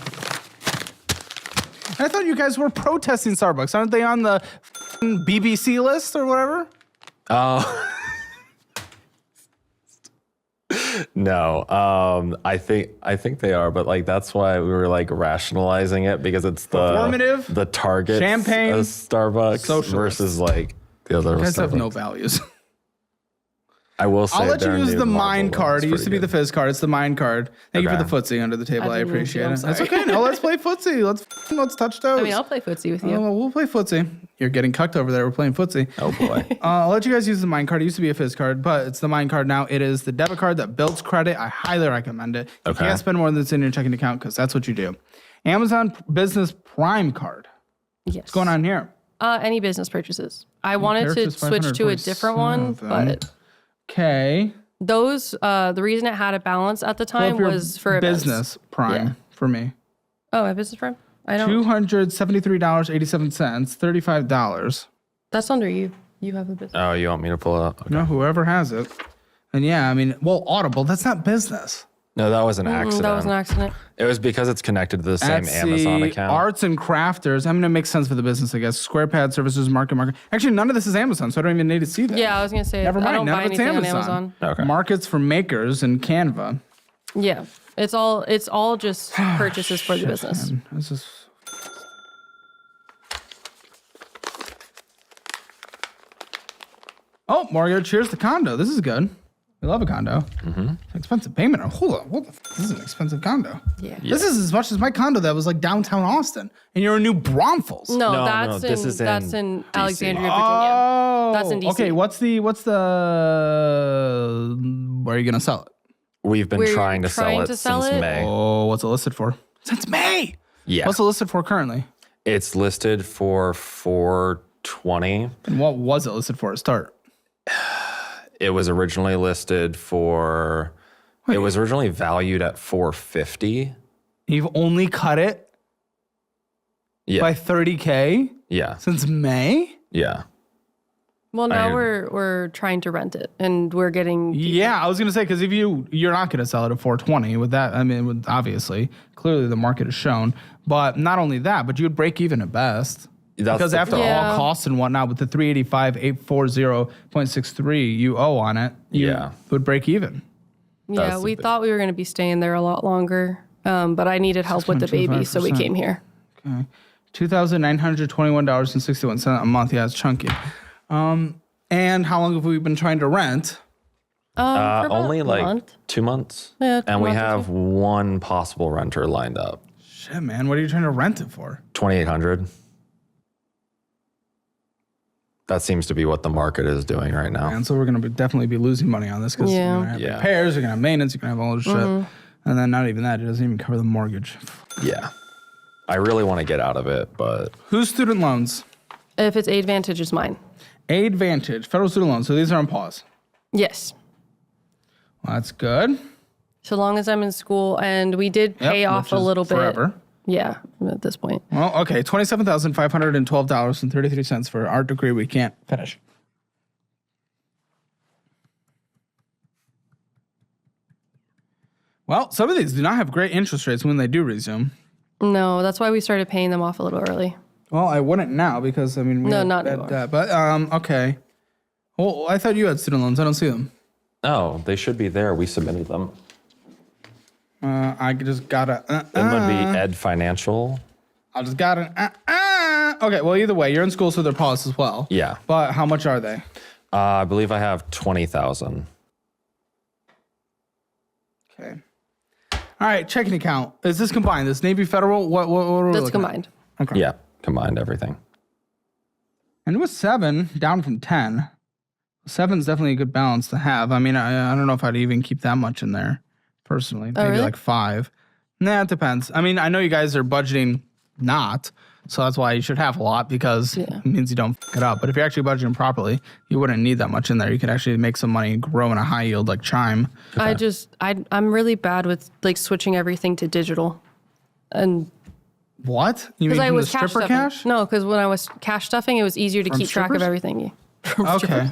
I thought you guys were protesting Starbucks. Aren't they on the f***ing BBC list or whatever? Oh. No, I think they are, but like that's why we were like rationalizing it because it's Performative, the target champagne, Starbucks socialist. versus like the other. You guys have Starbucks. no values. I will say I'll let you their use new the Marvel mine one card. is It used to be pretty the fizz card. It's the mine card. Thank you for the footsie under the table. I didn't mean to. appreciate I'm it. That's sorry. okay. No, let's play footsie. Let's touch toes. I mean, I'll play footsie with you. Oh, well, we'll play footsie. You're getting cucked over there. We're playing footsie. Oh boy. I'll let you guys use the mine card. It used to be a fizz card, but it's the mine card now. It is the debit card that builds credit. I highly recommend it. You Okay. can't spend more than it's in your checking account because that's what you do. Amazon Business Prime card. Yes. What's going on here? Any business purchases. I wanted to purchase switch to a different one, 547. but Okay. those, the reason it had a balance at the Pull time up your was for events. business Prime Yeah. for me. Oh, my business prime? I don't. $273.87, $35. That's under you. You have a business. Oh, you want me to pull it up? Okay. No, whoever has it. And yeah, I mean, well, Audible, that's not business. No, that was an accident. That was an accident. It was because it's connected to the same Etsy, Amazon account. Arts and crafters. I mean, it makes sense for the business, I guess. SquarePad services, market. Actually, none of this is Amazon, so I don't even need to see that. Yeah, I was gonna say. Never mind. I don't None buy of it's anything Amazon. on Amazon. Okay. Markets for makers and Canva. Yeah, it's all just purchases for the business. Man, this is. Oh, mortgage. Here's the condo. This is good. We love a condo. Mm-hmm. Expensive payment. Oh, hold on. What the this is an expensive condo. Yeah. This is as much as my condo that was like downtown Austin. And you're in New Braunfels. No, No, that's no, this in is in that's in DC. Alexandria, Virginia. Oh. That's in DC. Okay, what's the where are you gonna sell it? We've been We're trying to sell trying it to sell since it? May. Oh, what's it listed for? Since May. Yeah. What's it listed for currently? It's listed for $420. And what was it listed for at start? It was originally listed for. It was originally valued at $450. You've only cut it Yeah. by $30K Yeah. since May? Yeah. Well, now I- we're trying to rent it, and we're getting. Yeah, I was gonna say because if you're not gonna sell it at 420 with that. I mean, obviously, clearly the market has shown. But not only that, but you would break even at best. That's Because the after thing. all costs and whatnot, with the 385,840.63 you owe on it, you Yeah. would break even. Yeah, That's the we big- thought we were going to be staying there a lot longer, but I needed help with the baby, so we 6.25%. came here. Okay, $2,921.61 a month. Yeah, it's chunky. And how long have we been trying to rent? For about Only a like month. 2 months. Yeah, and we month or have one possible renter lined up. Shit, man, what are you trying to rent it for? $2,800. That seems to be what the market is doing right now. And so we're gonna definitely be losing money on this because Yeah. you're gonna have Yeah. repairs, you're gonna have maintenance, you're gonna have all this shit, and then not even that, it doesn't even cover the mortgage. Yeah. I really want to get out of it, but Whose student loans? If it's Advantage, it's mine. Advantage, federal student loans. So these are on pause. Yes. Well, that's good. So long as I'm in school, and we did Yep, pay off which a is little bit. forever. Yeah, at this point. Well, okay, $27,512.33 for an art degree we can't finish. Well, some of these do not have great interest rates when they do resume. No, that's why we started paying them off a little early. Well, I wouldn't now because, we not had anymore. that. But, okay. Well, I thought you had student loans. I don't see them. Oh, they should be there. We submitted them. I just gotta. It would be Ed Financial. I just gotta. Okay, well, either way, you're in school, so they're paused as well. Yeah. But how much are they? I believe I have 20,000. Okay. All right, checking account. Is this combined? This Navy Federal? What are we That's looking at? combined. Okay. Yeah, combined everything. And it was 7, down from 10. 7's definitely a good balance to have. I don't know if I'd even keep that much in there, personally. Maybe really? like 5. Nah, it depends. I know you guys are budgeting not, so that's why you should have a lot, because it means you don't f it up. But if you're actually budgeting properly, you wouldn't need that much in there. You could actually make some money and grow in a high yield like Chime. I'm really bad with like switching everything to digital. And What? You mean I from was the stripper stuffing. cash? No, because when I was cash stuffing, it was easier to From keep track of strippers? everything. Okay.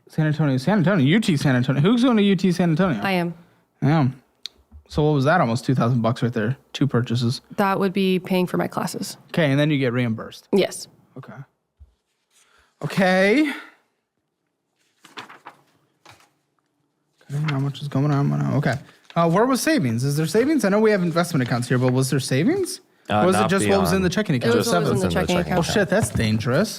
San Antonio, UT San Antonio. Who's going to UT San Antonio? I am. Yeah. So what was that? Almost $2,000 right there. 2 purchases. That would be paying for my classes. Okay, and then you get reimbursed. Yes. Okay. Okay. How much is going on? Okay. Where was savings? Is there savings? I know we have investment accounts here, but was there savings? Or was it not just what was in beyond- the checking account? It was what was in the in the checking checking Oh account. shit, that's dangerous.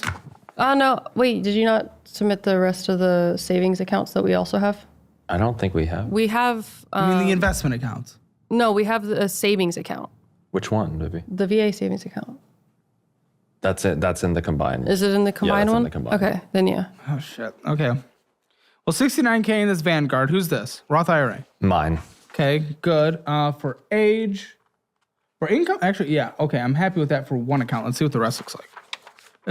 Oh, no. Wait, did you not submit the rest of the savings accounts that we also have? I don't think we have. We have, I mean the investment accounts. no, we have a savings account, Which one, Vivi? the VA savings account. That's it. That's in the combined. Is it in the combined that's in one? the combined. Okay, then yeah. Oh shit. Okay. Well, 69K in this Vanguard. Who's this? Roth IRA. Mine. Okay, good. For age, for income, actually, yeah. Okay, I'm happy with that for one account. Let's see what the rest looks like.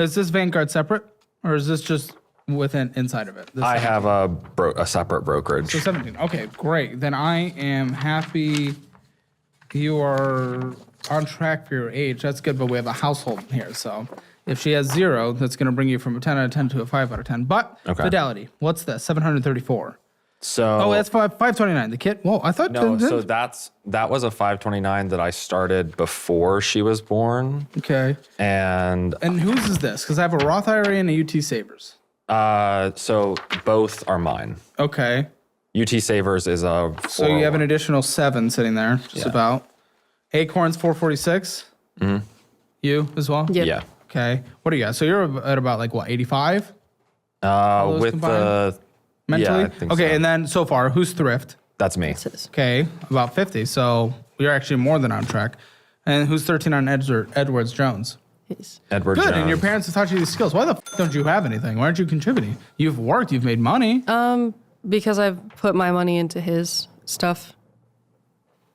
Is this Vanguard separate, or is this just within inside of it? This I have a separate brokerage. So 17. Okay, great. Then I am happy you are on track for your age. That's good, but we have a household here. So if she has 0, that's going to bring you from a 10 out of 10 to a 5 out of 10. But Fidelity, what's this? 734. So Oh, that's 529. The kit. Whoa, I thought. no. So that was a 529 that I started before she was born. Okay. And whose is this? Because I have a Roth IRA and a UT Savers. so both are mine. Okay. UT Savers is a. So you have an additional 7 sitting there, just about. Acorns 446. Mm-hmm. You as well. Yep. Yeah. Okay. What do you got? So you're at about like what, 85? With combined? the Mentally? Yeah, I think okay, so. and then so far, who's thrift? That's me. Okay, about 50. So you're actually more than on track. And who's 13 on Edwards Jones? Edward Good, Jones. and your parents have taught you these skills. Why the don't you have anything? Why aren't you contributing? You've worked, you've made money. Because I've put my money into his stuff.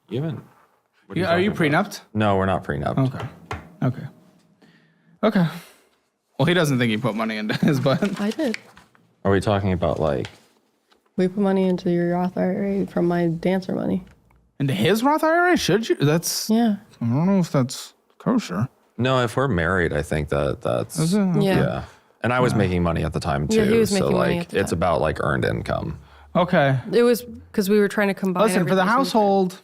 You haven't. Are you prenupped? No, we're not prenupped. Okay. Well, he doesn't think he put money into his, but I did. Are we talking about like? We put money into your Roth IRA from my dancer money. into his Roth IRA? Should you? That's Yeah. I don't know if that's kosher. No, if we're married, I think that's Is it? Okay. Yeah. And I was making money at the time too. Yeah, he was so making like money at the it's time. about like earned income. Okay. It was because we were trying to combine. Listen, for the everything so we could- household,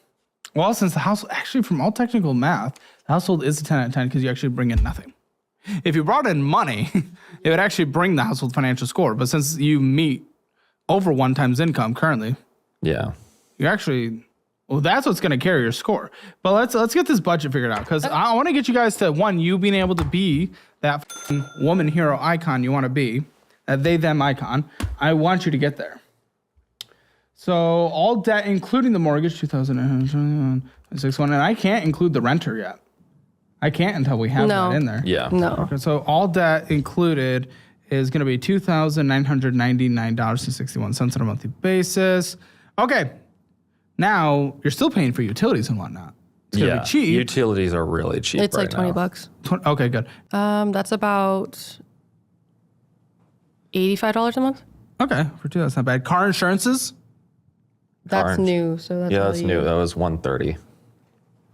well, since the house, actually, from all technical math, the household is a 10 out of 10 because you actually bring in nothing. If you brought in money, it would actually bring the household financial score. But since you meet over 1 times income currently, Yeah. you're actually, well, that's what's going to carry your score. But let's get this budget figured out because I want to get you guys to, one, you being able to be that f***ing woman hero icon you want to be, that they, them icon. I want you to get there. So all debt, including the mortgage, 2,961, and I can't include the renter yet. I can't until we have No. that in there. Yeah. No. Okay, so all debt included is going to be $2,999.61 on a monthly basis. Okay, now you're still paying for utilities and whatnot. It's going to Yeah. be cheap. Utilities are really cheap. It's like right now. $20. Okay, good. That's about $85 a month. Okay, for two, that's not bad. Car insurances That's Orange. new, so that's Yeah, all that's you- new. That was 130.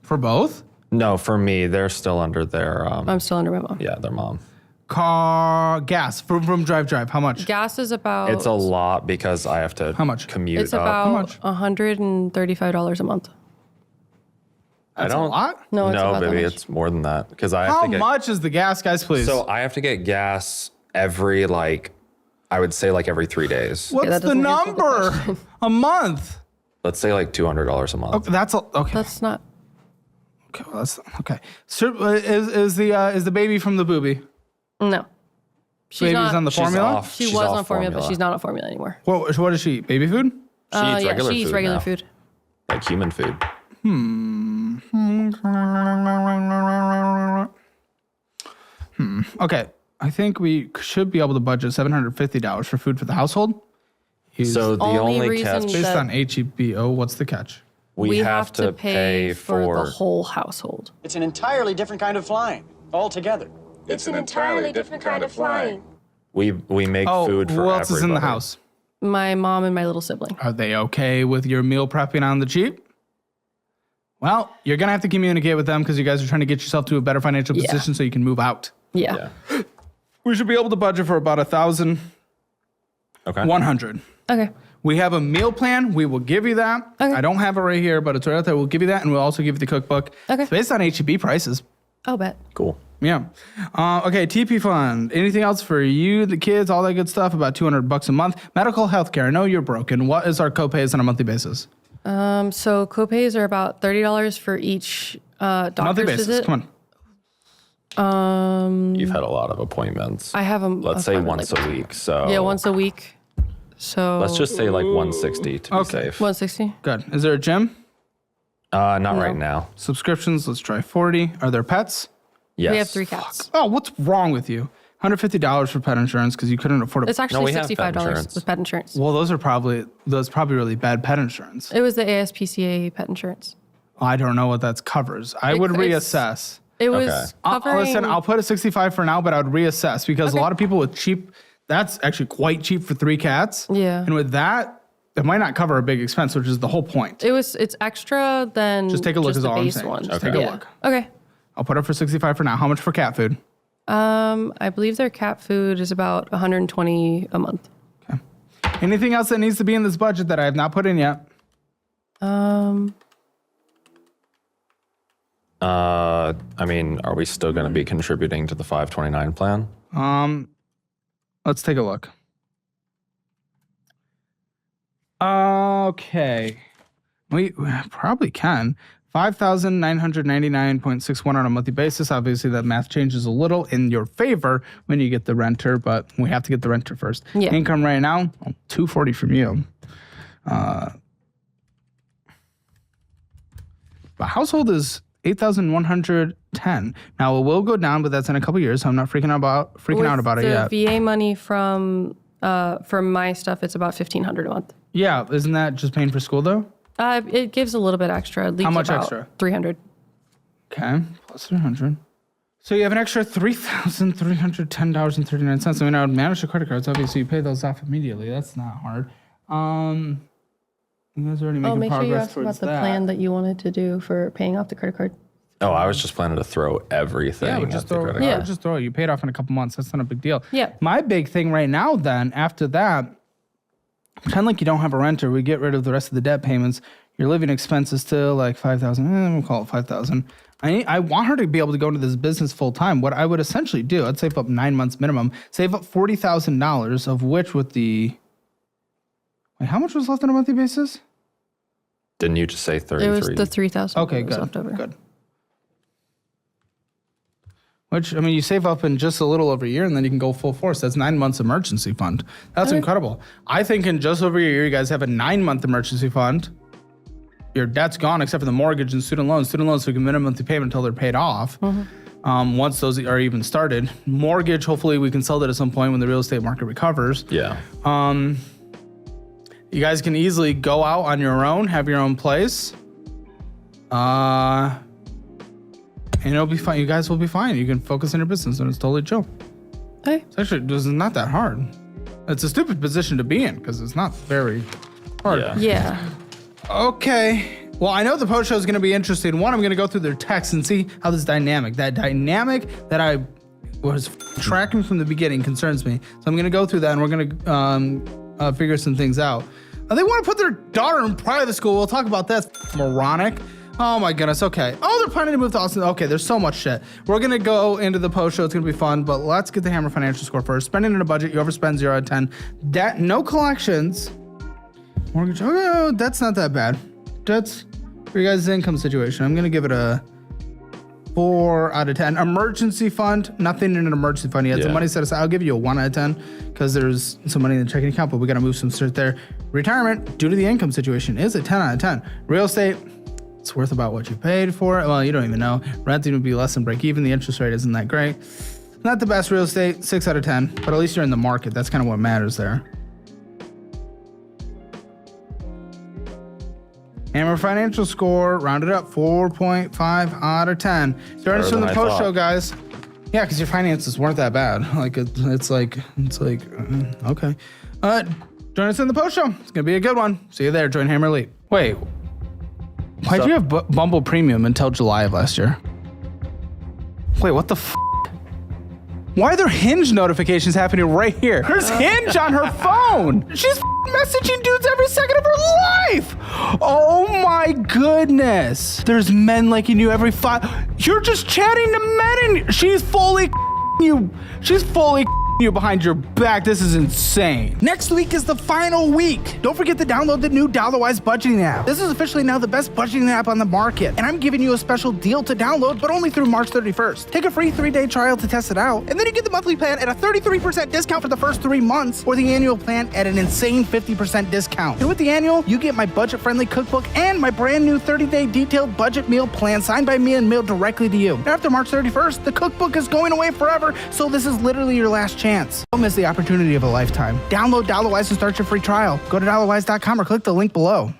for both. No, for me, they're still under their I'm still under my mom. yeah, their mom. car gas from drive? How much? Gas is about. It's a lot because I have to How much? commute It's up. about $135 a month. That's a lot? No, it's No, about that baby, much. it's more than that because I have How to get. much is the gas, guys? Please. So I have to get gas every I would say every 3 days. What's that the doesn't answer the number? question. A month. Let's say $200 a month. Okay, that's okay. That's not. Okay, well, that's okay. So, is the baby from the booby? No. She's Baby's not. on the She's formula. off. She She's was off on formula, but she's not on formula anymore. What does she eat? Baby food? She eats regular she eats food regular now. food. Like human food. Okay, I think we should be able to budget $750 for food for the household. So the only reason catch, Based that on HEBO, what's the catch? we have to pay for the whole household. It's an entirely different kind of flying altogether. It's an entirely different kind of flying. we make food for who else is in the everybody. house? My mom and my little sibling. Are they okay with your meal prepping on the cheap? Well, you're gonna have to communicate with them because you guys are trying to get yourself to a better financial Yeah. position so you can move out. Yeah. We should be able to budget for about $1,100. Okay. Okay. We have a meal plan. We will give you that. Okay. I don't have it right here, but it's right out there. We'll give you that, and we'll also give you the cookbook. Okay. It's based on HEB prices. I'll bet. Cool. Yeah. Okay. TP fund. Anything else for you, the kids, all that good stuff? About $200 a month. Medical health care. I know you're broken. What is our copays on a monthly basis? So copays are about $30 for each doctor's Monthly basis. visit. Come on. You've had a lot of appointments. I have them. Let's say once a week. So Yeah, once a week. So let's just say 160 to be Okay. safe. 160. Good. Is there a gym? Not right now. Subscriptions. Let's try 40. Are there pets? Yes. We have 3 cats. Oh, what's wrong with you? $150 for pet insurance because you couldn't afford It's it. actually we have pet $65 insurance. with pet insurance. Well, those probably really bad pet insurance. It was the ASPCA pet insurance. I don't know what that covers. I would reassess. It was Okay. covering. Listen, I'll put a 65 for now, but I would reassess because a lot of people with cheap, that's actually quite cheap for 3 cats. Yeah. And with that, it might not cover a big expense, which is the whole point. It's extra than Just take a look is the all I'm base saying. one. Just take a look. Okay. I'll put it for 65 for now. How much for cat food? I believe their cat food is about $120 a month. Anything else that needs to be in this budget that I have not put in yet? I mean, are we still going to be contributing to the 529 plan? Let's take a look. Okay. We probably can. 5,999.61 on a monthly basis. Obviously, that math changes a little in your favor when you get the renter, but we have to get the renter first. Yeah. Income right now, $240 from you. The household is 8,110. Now it will go down, but that's in a couple years, so I'm not freaking out about it yet. The VA money from my stuff, it's about $1,500 a month. Yeah, isn't that just paying for school though? It gives a little bit extra. It leaves How much about extra? $300. Okay, plus 300. So you have an extra $3,310.39. I mean, I would manage the credit cards. Obviously, you pay those off immediately. That's not hard. You guys are already making Make sure you progress ask about towards the that. plan that you wanted to do for paying off the credit card. Oh, I was just planning to throw everything Yeah, at just the throw, credit yeah. card. Just throw it. You paid off in a couple months. That's not a big deal. Yeah. My big thing right now, then, after that, pretend like you don't have a renter. We get rid of the rest of the debt payments. Your living expenses still like $5,000. We'll call it $5,000. I want her to be able to go into this business full time. What I would essentially do, I'd save up 9 months minimum, save up $40,000, of which with the wait, how much was left on a monthly basis? Didn't you just say 33? It was the $3,000 Okay, that was good. left over. Good. Which, I mean, you save up in just a little over a year and then you can go full force. That's 9 months emergency fund. That's incredible. I think in just over a year, you guys have a 9-month emergency fund. Your debt's gone except for the mortgage and student loans. Student loans, we can minimum monthly payment until they're paid off. Once those are even started. Mortgage, hopefully we can sell that at some point when the real estate market recovers. Yeah. You guys can easily go out on your own, have your own place. And it'll be fine. You guys will be fine. You can focus on your business and it's totally chill. Okay. It's actually, this is not that hard. It's a stupid position to be in because it's not very hard. Yeah. Yeah. Okay. Well, I know the post show is going to be interesting. One, I'm going to go through their text and see how this dynamic that I was tracking from the beginning concerns me. So I'm going to go through that and we're going to figure some things out. They want to put their daughter in private school. We'll talk about this. Moronic. Oh my goodness. Okay. Oh, they're planning to move to Austin. Okay, there's so much shit. We're going to go into the post show. It's going to be fun, but let's get the Hammer financial score first. Spending in a budget, you overspend 0 out of 10. Debt, no collections. Mortgage, oh, that's not that bad. That's for you guys' income situation. I'm going to give it a 4 out of 10. Emergency fund, nothing in an emergency fund yet. Some money set aside. I'll give you a 1 out of 10 because there's some money in the checking account, but we got to move some shit there. Retirement, due to the income situation, is a 10 out of 10. Real estate, it's worth about what you paid for it. Well, you don't even know. Renting would be less than break even. The interest rate isn't that great. Not the best real estate, 6 out of 10, but at least you're in the market. That's kind of what matters there. Hammer financial score, rounded up 4.5 out of 10. Starting from the post show, guys. Yeah, because your finances weren't that bad. Like it's like okay. Join us in the post show. It's gonna be a good one. See you there. Join Hammer Elite. Wait, why'd you have Bumble Premium until July of last year? Wait, what the f? Why are there Hinge notifications happening right here? There's Hinge on her phone. She's messaging dudes every second of her life. Oh my goodness. There's men liking you every 5. You're just chatting to men and she's fully you. She's fully you behind your back. This is insane. Next week is the final week. Don't forget to download the new Dollarwise budgeting app. This is officially now the best budgeting app on the market, and I'm giving you a special deal to download, but only through March 31st. Take a free 3-day trial to test it out, and then you get the monthly plan at a 33% discount for the first 3 months, or the annual plan at an insane 50% discount. And with the annual, you get my budget-friendly cookbook and my brand new 30-day detailed budget meal plan signed by me and mailed directly to you. After March 31st, the cookbook is going away forever, so this is literally your last chance. Don't miss the opportunity of a lifetime. Download Dollarwise and start your free trial. Go to dollarwise.com or click the link below.